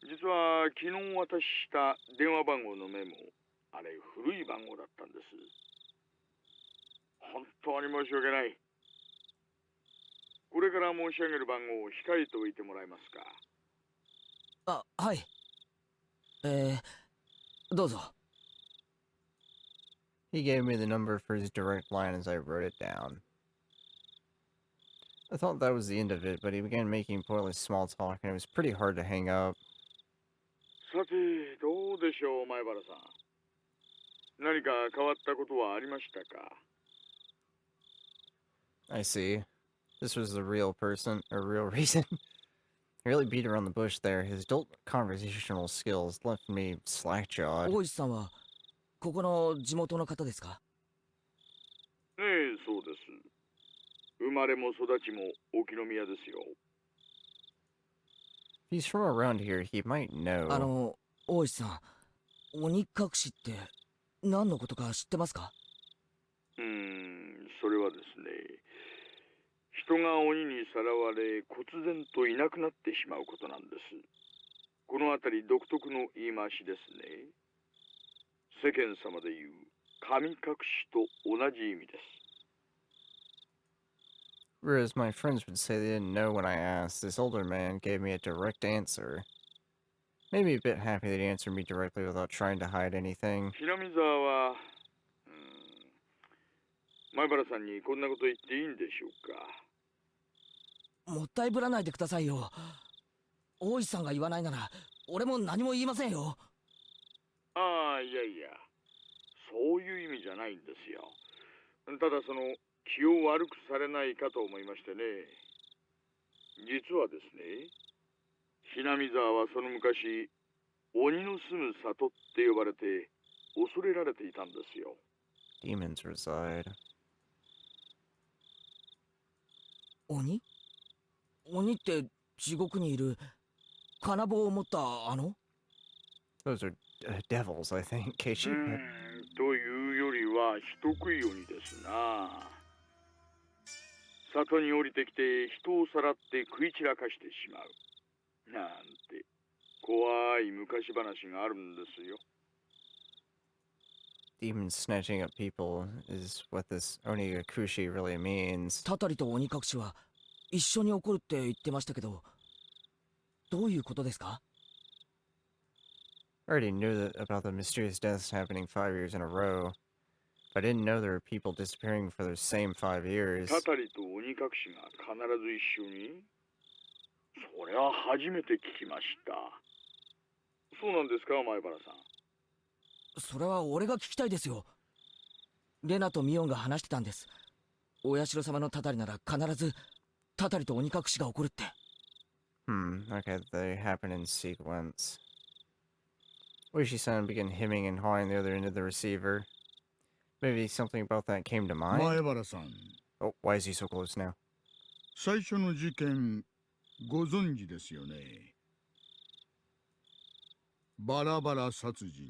実は昨日渡した電話番号のメモ、あれ古い番号だったんです。本当に申し訳ない。これから申し上げる番号を控えておいてもらえますか。あ、はい。どうぞ。 He gave me the number for his direct line as I wrote it down. I thought that was the end of it, but he began making pointless small talk, and it was pretty hard to hang up. さて、どうでしょう、前原さん。何か変わったことはありましたか。I see. This was the real person, or real reason. I really beat around the bush there. His adult conversational skills left me slack-jawed. 大石さんはここの地元の方ですか？ええ、そうです。生まれも育ちも沖宮ですよ。If he's from around here, he might know. 大石さん、鬼隠しって何のことか知ってますか？それはですね、人が鬼にさらわれ、忽然といなくなってしまうことなんです。この辺り独特の言い回しですね。世間様で言う神隠しと同じ意味です。Whereas my friends would say they didn't know when I asked, this older man gave me a direct answer. Made me a bit happy that he answered me directly without trying to hide anything. 平見沢は、前原さんにこんなこと言っていいんでしょうか。もったいぶらないでくださいよ。大石さんが言わないなら俺も何も言いませんよ。ああ、いやいや、そういう意味じゃないんですよ。ただ気を悪くされないかと思いましてね。実はですね、ひなみ沢はその昔、鬼の住む里って呼ばれて恐れられていたんですよ。Demons reside. 鬼？鬼って地獄にいる金棒を持ったThose are devils, I think, Keiichi. というよりは人食い鬼ですな。里に降りてきて人をさらって食い散らかしてしまう。なんて怖い昔話があるんですよ。Demons snatching up people is what this Onikakushi really means. たたりと鬼隠しは一緒に起こるって言ってましたけど、どういうことですか？ I already knew about the mysterious deaths happening 5 years in a row, but I didn't know there were people disappearing for those same 5 years. たたりと鬼隠しが必ず一緒に？それは初めて聞きました。そうなんですか、前原さん。それは俺が聞きたいですよ。レナとミオンが話してたんです。お社様のたたりなら必ずたたりと鬼隠しが起こるって。Okay, they happen in sequence. Oishi-san began hemming and hawing the other end of the receiver. Maybe something about that came to 前 mind? 原さん、 Oh, why is he so close now? 最初の事件ご存知ですよね。バラバラ殺人。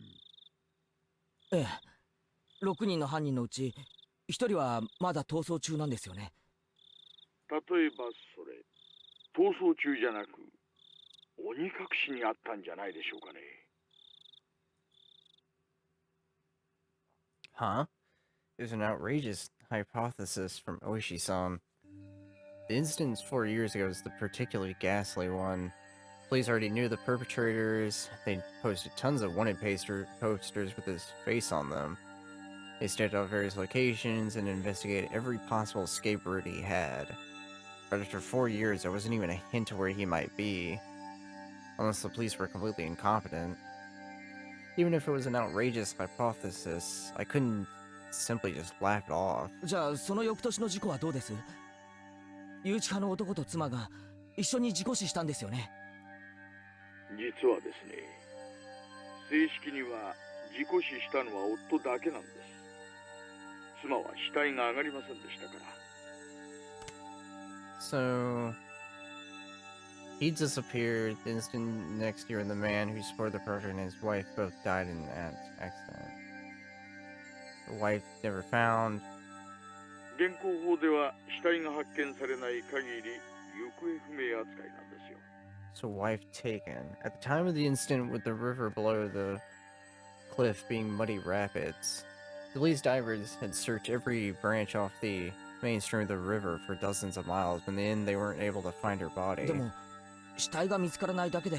ええ、6人の犯人のうち1人はまだ逃走中なんですよね。例えばそれ、逃走中じゃなく鬼隠しにあったんじゃないでしょうかね。Huh? There's an outrageous hypothesis from Oishi-san. The incident 4 years ago was the particularly ghastly one. Police already knew the perpetrators. They posted tons of wanted posters with his face on them. They staked out various locations and investigated every possible escape route he had. But after 4 years, there wasn't even a hint of where he might be. Unless the police were completely incompetent. Even if it was an outrageous hypothesis, I couldn't simply just laugh it off. じゃあその翌年の事故はどうです？誘致派の男と妻が一緒に事故死したんですよね。実はですね、正式には事故死したのは夫だけなんです。妻は死体が上がりませんでしたから。So, he disappeared. The instant next year, and the man who supported the perpetrator and his wife both died in an accident. The wife never found. 現行法では死体が発見されない限り行方不明扱いなんですよ。So, wife taken. At the time of the incident with the river below the cliff being muddy rapids, police divers had searched every branch off the main stream of the river for dozens of miles, but in the end they weren't able to find her body. でも死体が見つからないだけで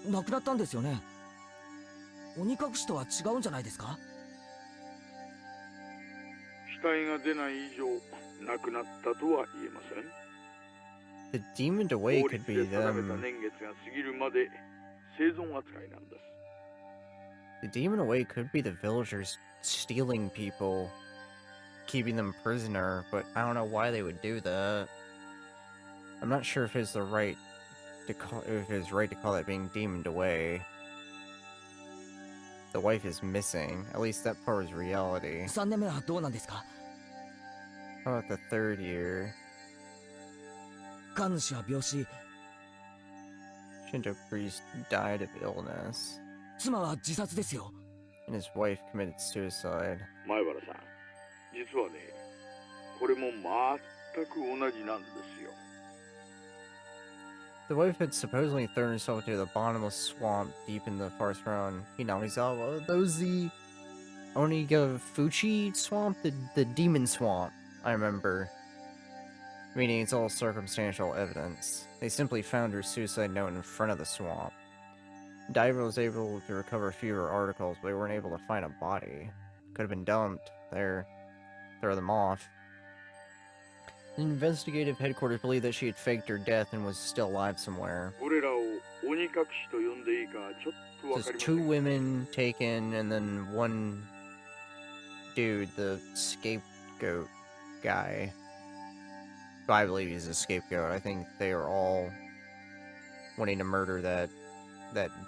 亡くなったんですよね。鬼隠しとは違うんじゃないですか？死体が出ない以上亡くなったとは言えません。 The demoned away 法 could 律 be で定めた them. 年月が過ぎるまで生存扱いなんです。 The demon away could be the villagers stealing people keeping them prisoner, but I don't know why they would do that. I'm not sure if it's right to call that being demoned away. The wife is missing. At least that part is reality. 3年目はどうなんですか？ How about the third year? 神主は病死、 Shinto priest died of illness, 妻は自殺ですよ。 and his wife committed suicide. 前原さん、実はね、これも全く同じなんですよ。 The wife had supposedly thrown herself into the bottomless swamp deep in the forest around Hinamizawa. Those the Onikakushi swamp, the demon swamp, I remember. Meaning it's all circumstantial evidence. They simply found her suicide note in front of the swamp. Diver was able to recover a few of her articles, but they weren't able to find a body. Could have been dumped. There. Throw them off. The investigative headquarters believed that she had faked her death and was still alive somewhere. これらを鬼隠しと呼んでいいかちょっとわかり There's ませ two ん。 women taken, and then one dude, the scapegoat guy. I believe he's a scapegoat. I think they are all wanting to murder that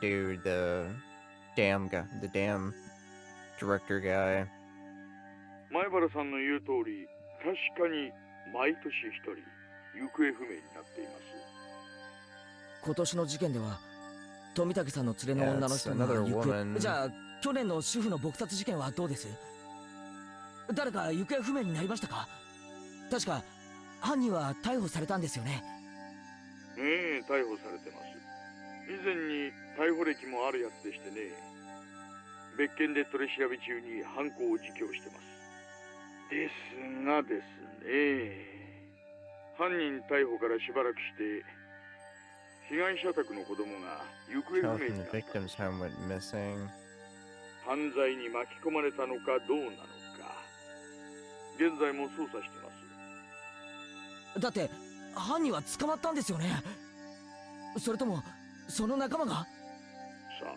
dude, the damn guy, the damn director guy. 前原さんの言う通り、確かに毎年一人行方不明になっています。今年の事件では富武さんの連れの女の人が Yes, another 行 woman. 方。じゃあ去年の主婦の撲殺事件はどうです？誰か行方不明になりましたか？確か犯人は逮捕されたんですよね。ええ、逮捕されてます。以前に逮捕歴もあるやつでしてね。別件で取り調べ中に犯行を自供してます。ですがですね、犯人逮捕からしばらくして被害者宅の子供が行方 Child 不明 from に the なった。 victim's home went missing. 犯罪に巻き込まれたのかどうなのか、現在も捜査してます。だって犯人は捕まったんですよね。それともその仲間が？さあ、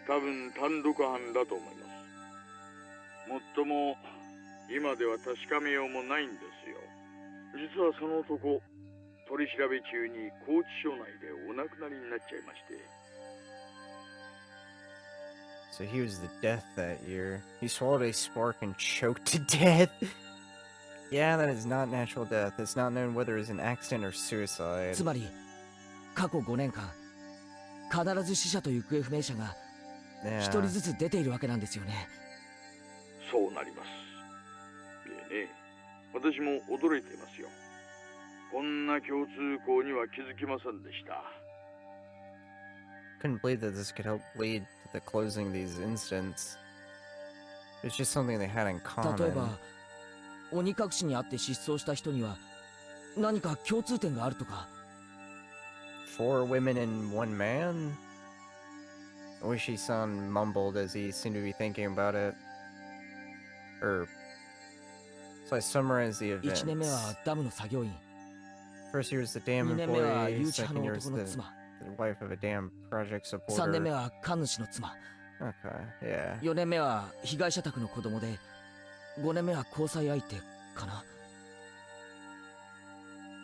多分単独犯だと思います。もっとも今では確かめようもないんですよ。実はその男、取り調べ中に拘置所内でお亡くなりになっちゃいまして。 So he was the death that year. He swallowed a spark and choked to death. Yeah, that is not natural death. It's not known whether it was an accident or suicide. つまり過去5年間必ず死者と行方不明者が一 Yeah. 人ずつ出ているわけなんですよね。そうなります。でね、私も驚いていますよ。こんな共通項には気づきませんでした。 Couldn't believe that this could help lead to the closing of these incidents. It's just something they had in 例え common. ば鬼隠しにあって失踪した人には何か共通点があるとか。 4 women and 1 man? Oishi-san mumbled as he seemed to be thinking about it. So I summarize the 1年目 events. はダムの作業員、 First year was the dam 2年目は employee, 誘致派 second の year was 男の the 妻、 wife of a dam project 3年目 supporter. は神主の妻、 Okay, yeah. 4年目は被害者宅の子供で、5年目は交際相手かな。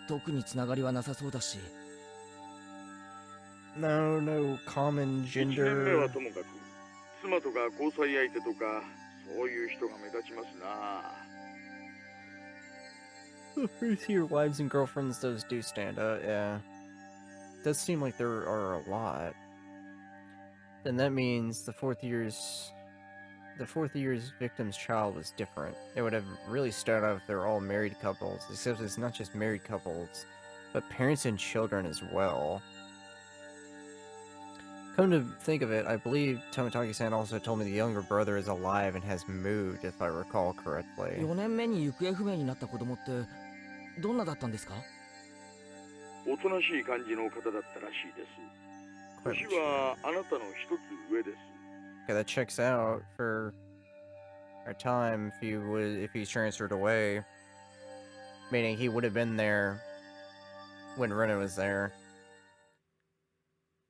特につながりはなさそうだし。 No common 1年目は gender. ともかく、妻とか交際相手とか、そういう人が目立ちますな。 The first year wives and girlfriends, those do stand out, yeah. Does seem like there are a lot. Then that means the fourth year's victim's child was different. It would have really started out if they're all married couples, except it's not just married couples, but parents and children as well. Come to think of it, I believe Tomitaki-san also told me the younger brother is alive and has moved, if I recall correctly. 4年目に行方不明になった子供ってどんなだったんですか？おとなしい感じの方だったらしいです。 Quite 年 mature. はあなたの一つ上です。 Okay, that checks out for our time if he's transferred away. Meaning he would have been there when Rena was there.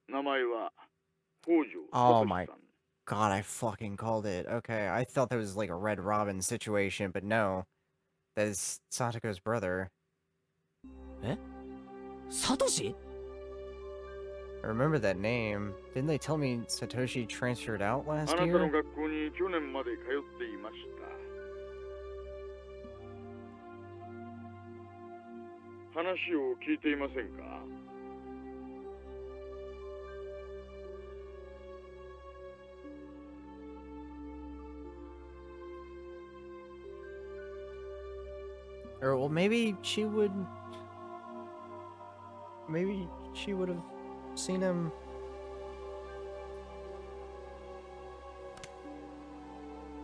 名前は北条 Oh 聡 my さん。God, I fucking called it. Okay, I thought that was like a Red Robin situation, but no. That is Satoko's brother. サトシ I remember that name. Didn't they tell me Satoshi transferred out あ last なたの year? 学校に去年まで通っていました。話を聞いていませんか？ Or, well, maybe she would... Maybe she would have seen him...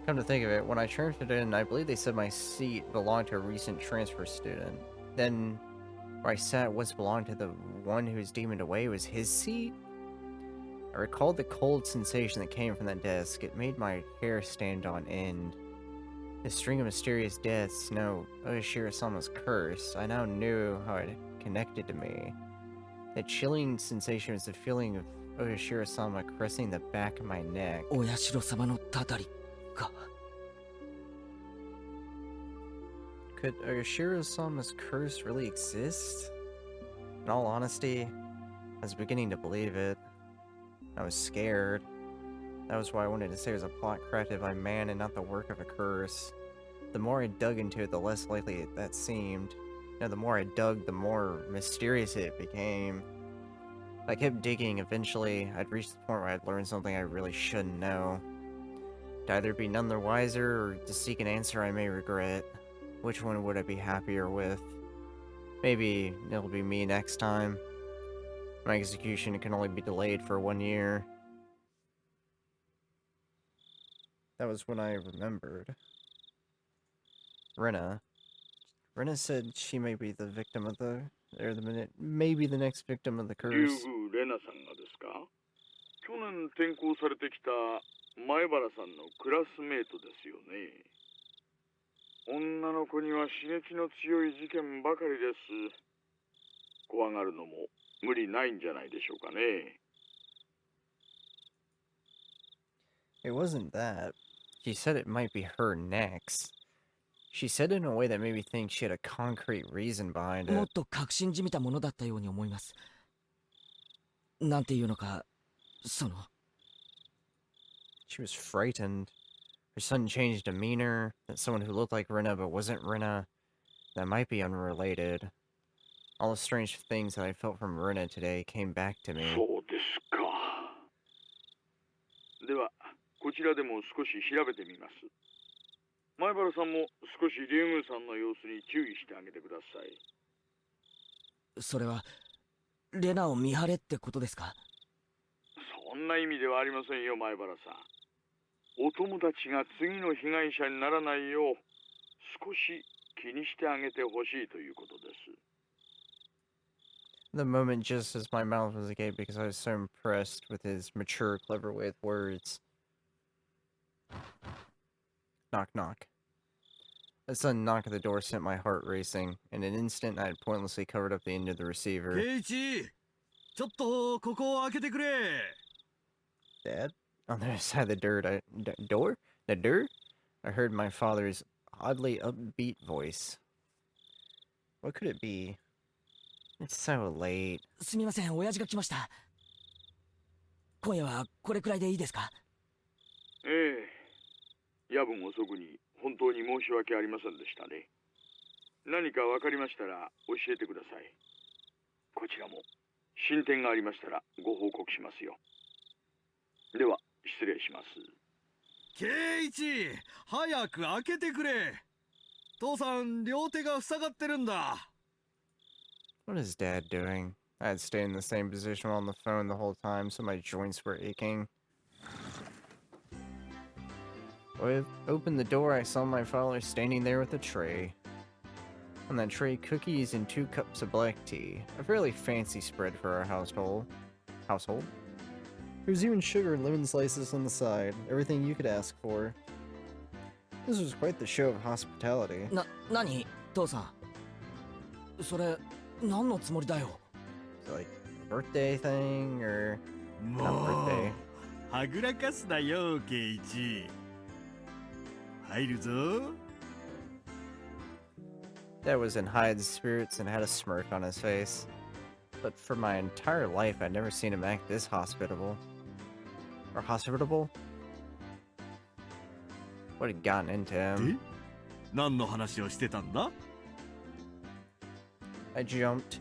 Come to think of it, when I transferred in, I believe they said my seat belonged to a recent transfer student. Then, where I sat once belonged to the one who was deemed away was his seat? I recalled the cold sensation that came from that desk. It made my hair stand on end. The string of mysterious deaths, no, Oshiro-sama's curse, I now knew how it connected to me. That chilling sensation was the feeling of Oshiro-sama caressing the back of my neck. お社様のたたりか Could Oshiro-sama's curse really exist? In all honesty, I was beginning to believe it. I was scared. That was why I wanted to say it was a plot crafted by man and not the work of a curse. The more I dug into it, the less likely that seemed. Now, the more I dug, the more mysterious it became. If I kept digging, eventually, I'd reach the point where I'd learn something I really shouldn't know. To either be none the wiser, or to seek an answer I may regret. Which one would I be happier with? Maybe it'll be me next time. My execution can only be delayed for 1 year. That was when I remembered. Rena said she may be the victim of the... maybe the next victim of the 竜 curse. 宮レナさんがですか？去年転校されてきた前原さんのクラスメートですよね。女の子には刺激の強い事件ばかりです。怖がるのも無理ないんじゃないでしょうかね。It wasn't that. She said it might be her next. She said it in a way that made me think she had a concrete reason behind もっ it. と確信じみたものだったように思いますなんていうのかその She was frightened. Her sudden change demeanor, that someone who looked like Rena but wasn't Rena, that might be unrelated. All the strange things that I felt from Rena today came back to me. そうですか。では、こちらでも少し調べてみます。前原さんも少し竜宮さんの様子に注意してあげてください。それはレナを見張れってことですかそんな意味ではありませんよ、前原さん。お友達が次の被害者にならないよう少し気にしてあげてほしいということです。The moment just as my mouth was agape because I was so impressed with his mature, clever way with words. Knock, knock. A sudden knock at the door sent my heart racing. In an instant, I had pointlessly covered up the end of the receiver. ケイチ、ちょっとここを開けてくれ。 Dad? On the other side of the door? The dirt? I heard my father's oddly upbeat voice. What could it be? It's so late. すみません親父が来ました今夜はこれくらいでいいですかええ、夜分遅くに本当に申し訳ありませんでしたね。何か分かりましたら教えてください。こちらも進展がありましたらご報告しますよ。では失礼します。ケイチ、早く開けてくれ。父さん両手が塞がってるんだ。 What is Dad doing? I had stayed in the same position on the phone the whole time, so my joints were aching. When I opened the door, I saw my father standing there with a tray. On that tray, cookies and 2 cups of black tea. A fairly fancy spread for our household. There was even sugar and lemon slices on the side. Everything you could ask for. This was quite the show of hospitality. 何父さんそれ何のつもりだよ Is it like a birthday thing or not も birthday? うはぐらかすなよ、ケイチ。入るぞ。Dad was in high spirits and had a smirk on his face. But for my entire life, I'd never seen him act this hospitable. Or hospitable? What had gotten into で him? 何の話をしてたんだ？ I jumped.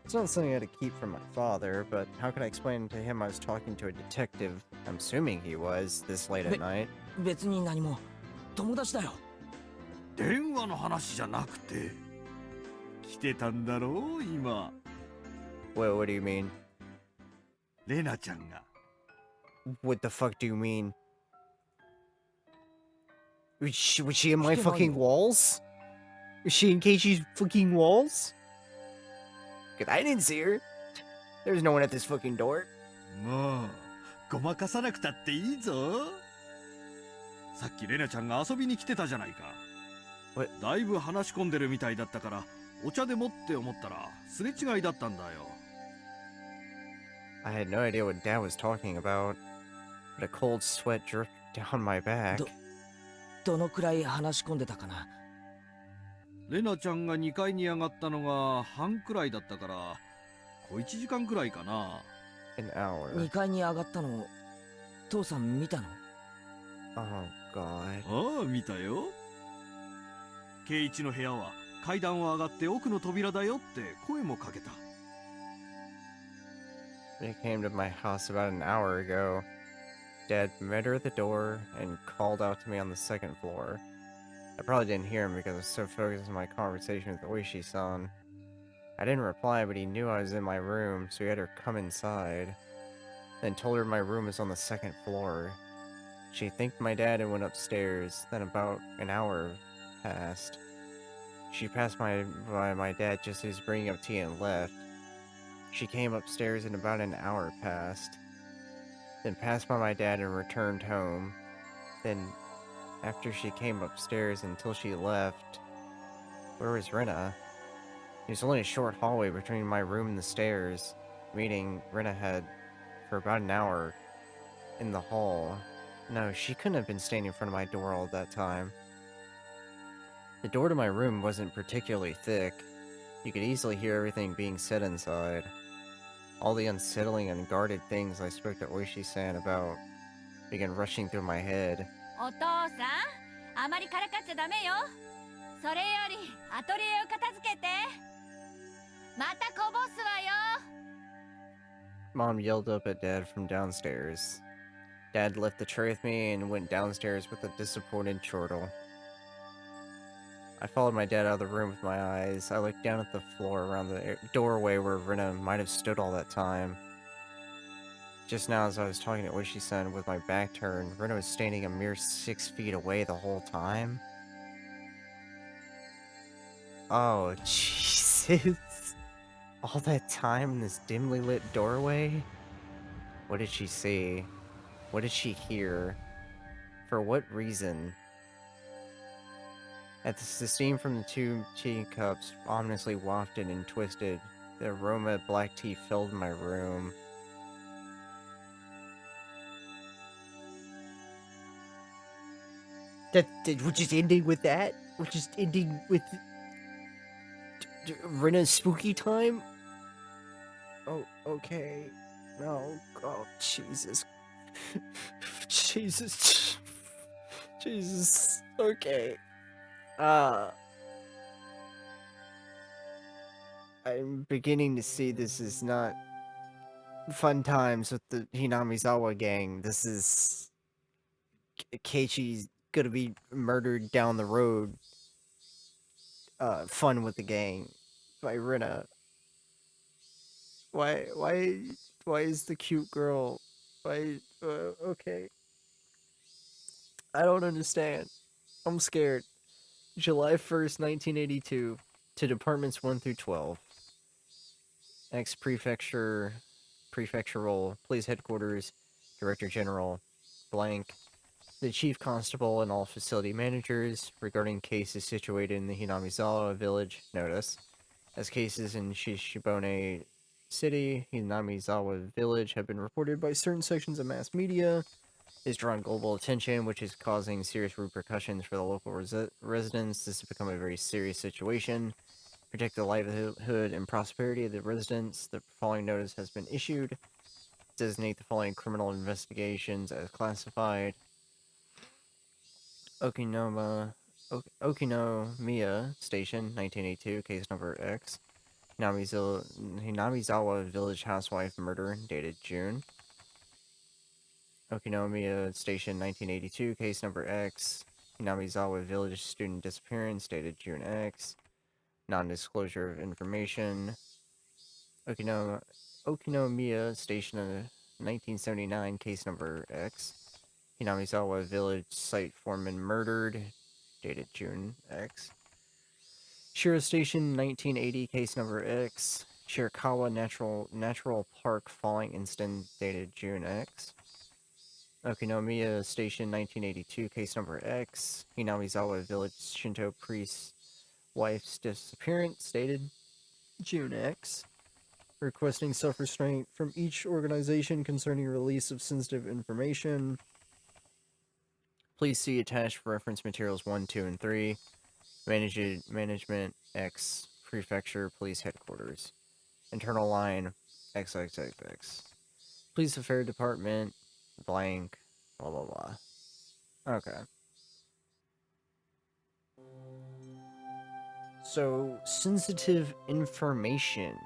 It's not something I had to keep from my father, but how could I explain to him I was talking to a detective, I'm assuming he was, this late at night? 別に何も。友達だよ。電話の話じゃなくて来てたんだろう今。 What do you mean? レナちゃんが。 What the fuck do you mean? Was she in my fucking walls? Was she in Keiichi's fucking walls? Cause I didn't see her. There's no one at this fucking door. もうごまかさなくたっていいぞ。さっきレナちゃんが遊びに来てたじゃないか。だいぶ話し込んでるみたいだったからお茶でもって思ったらすれ違いだったんだよ。 I had no idea what Dad was talking about, but a cold sweat dripped down my back. どのくらい話し込んでたかな。レナちゃんが2階に上がったのが半くらいだったから小1時間くらいかな。 An hour. 2階に上がったの、父さん見たの？ Oh god. ああ見たよ。ケイイチの部屋は階段を上がって奥の扉だよって声もかけた。 They came to my house about an hour ago. Dad met her at the door and called out to me on the second floor. I probably didn't hear him because I was so focused on my conversation with Oishi-san. I didn't reply, but he knew I was in my room, so he had her come inside. Then told her my room was on the second floor. She thanked my dad and went upstairs. Then about an hour passed. She passed by my dad just as he was bringing up tea and left. She came upstairs and about an hour passed. Then passed by my dad and returned home. Then, after she came upstairs until she left, where was Rena? There's only a short hallway between my room and the stairs, meaning Rena had, for about an hour, in the hall. No, she couldn't have been standing in front of my door all that time. The door to my room wasn't particularly thick. You could easily hear everything being said inside. All the unsettling and guarded things I spoke to Oishi-san about began rushing through my head. お父さん、あまりからかっちゃダメよ。それよりアトリエを片付けて。またこぼすわよ。 Mom yelled up at Dad from downstairs. Dad left the tray with me and went downstairs with a disappointed chortle. I followed my dad out of the room with my eyes. I looked down at the floor around the doorway where Rena might have stood all that time. Just now, as I was talking to Oishi-san with my back turned, Rena was standing a mere 6 feet away the whole time. Oh, Jesus. All that time in this dimly lit doorway? What did she see? What did she hear? For what reason? As the steam from the 2 teacups ominously wafted and twisted, the aroma of black tea filled my room. We're just ending with that? We're just ending with Rena's spooky time? Oh, okay. No. Oh, Jesus. Jesus. Jesus. Okay. I'm beginning to see this is not fun times with the Hinamizawa gang. This is Keiichi's gonna be murdered down the road. Fun with the gang by Rena. Why is the cute girl? Okay. I don't understand. I'm scared. July 1st, 1982, to Departments 1 through 12. Prefectural, Police Headquarters, Director General, blank. The Chief Constable and all facility managers regarding cases situated in the Hinamizawa village notice, as cases in Shishibone city, Hinamizawa Village, have been reported by certain sections of mass media. It's drawn global attention, which is causing serious repercussions for the local residents. This has become a very serious situation. Protect the livelihood and prosperity of the residents. The following notice has been issued. Designate the following criminal investigations as classified. Okinomiya Station, 1982, case number X. Hinamizawa Village Housewife Murder, dated June. Okinomiya Station, 1982, case number X. Hinamizawa Village Student Disappearance, dated June X. Non-disclosure of information. Okinomiya Station, 1979, case number X. Hinamizawa Village Site Foreman Murdered, dated June X. Shiro Station 1980, case number X. Shirakawa Natural Park Falling Incident, dated June X. Okinomiya Station 1982, case number X. Hinamizawa Village Shinto Priest Wife's Disappearance, dated June X. Requesting self-restraint from each organization concerning release of sensitive information. Please see attached reference materials 1, 2, and 3. Management X Prefecture Police Headquarters. Internal line XXXX. Police Affairs Department blank blah blah blah. Okay. So sensitive information.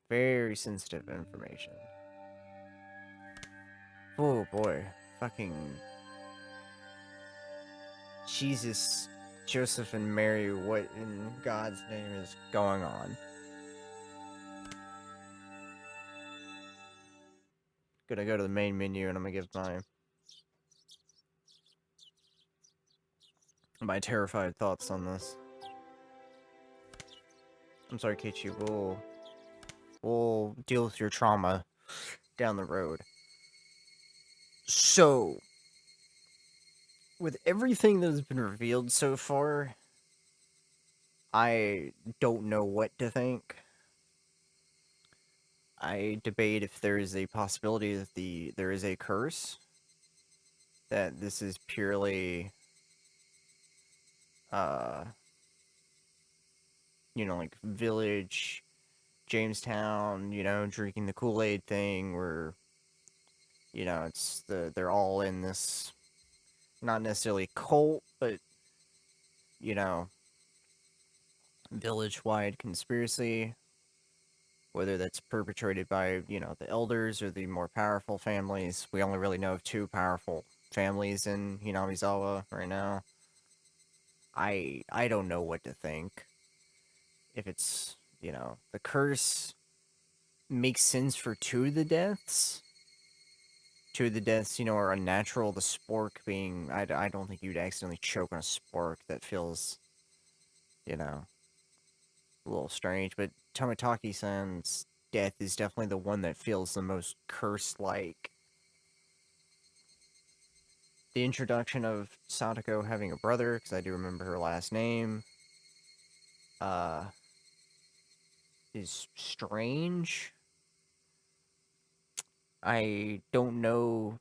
Very sensitive information. Oh boy. Fucking Jesus, Joseph and Mary, what in God's name is going on? Gonna go to the main menu and I'm gonna give my terrified thoughts on this. I'm sorry, Keiichi, we'll deal with your trauma down the road. So, with everything that has been revealed so far, I don't know what to think. I debate if there is a possibility that there is a curse, that this is purely, like village, Jamestown, drinking the Kool-Aid thing, where, they're all in this, not necessarily cult, but, village-wide conspiracy, whether that's perpetrated by, the elders or the more powerful families. We only really know of 2 powerful families in Hinamizawa right now. I don't know what to think. If it's, the curse makes sense for 2 of the deaths. 2 of the deaths, are unnatural. The spork being, I don't think you'd accidentally choke on a spork. That feels, a little strange. But Tomitaki-san's death is definitely the one that feels the most curse-like. The introduction of Satoko having a brother, because I do remember her last name, is strange. I don't know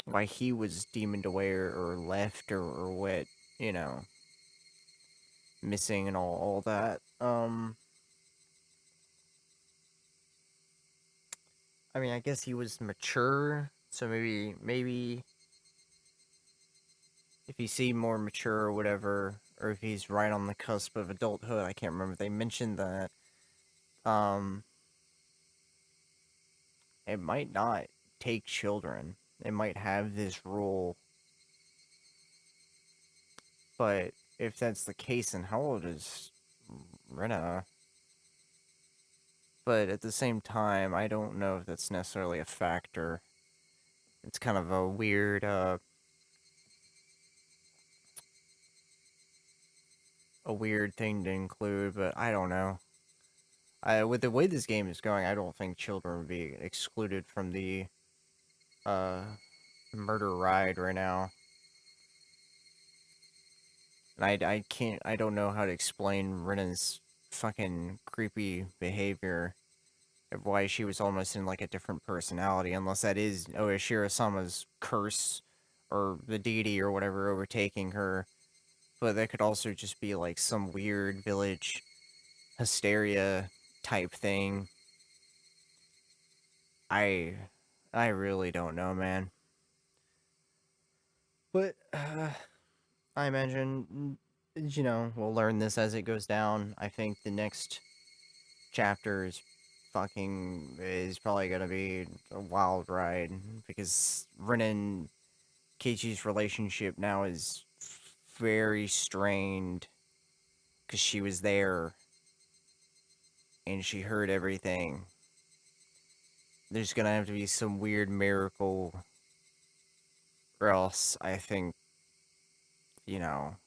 why he was demoned away or left or what, missing and all that. I mean, I guess he was mature, so maybe if he seemed more mature or whatever, or if he's right on the cusp of adulthood, I can't remember. They mentioned that, it might not take children. It might have this rule. But if that's the case, then how old is Rena? But at the same time, I don't know if that's necessarily a factor. It's kind of a weird, thing to include, but I don't know. With the way this game is going, I don't think children would be excluded from the, murder ride right now. And I don't know how to explain Renan's fucking creepy behavior of why she was almost in like a different personality, unless that is Oishiro-sama's curse or the deity or whatever overtaking her. But that could also just be like some weird village hysteria type thing. I really don't know, man. But I imagine, you know, we'll learn this as it goes down. I think the next chapter is probably gonna be a wild ride, because Ren and Keiichi's relationship now is very strained, because she was there and she heard everything. There's gonna have to be some weird miracle, or else I think, you know,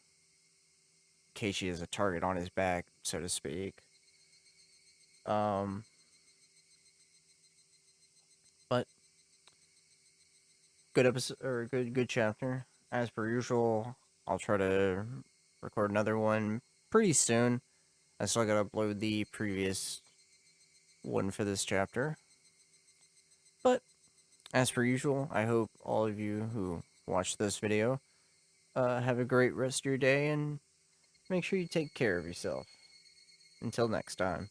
Keiichi is a target on his back, so to speak. But good episode, or good chapter. As per usual, I'll try to record another one pretty soon. I still gotta upload the previous one for this chapter. But as per usual, I hope all of you who watched this video have a great rest of your day, and make sure you take care of yourself. Until next time.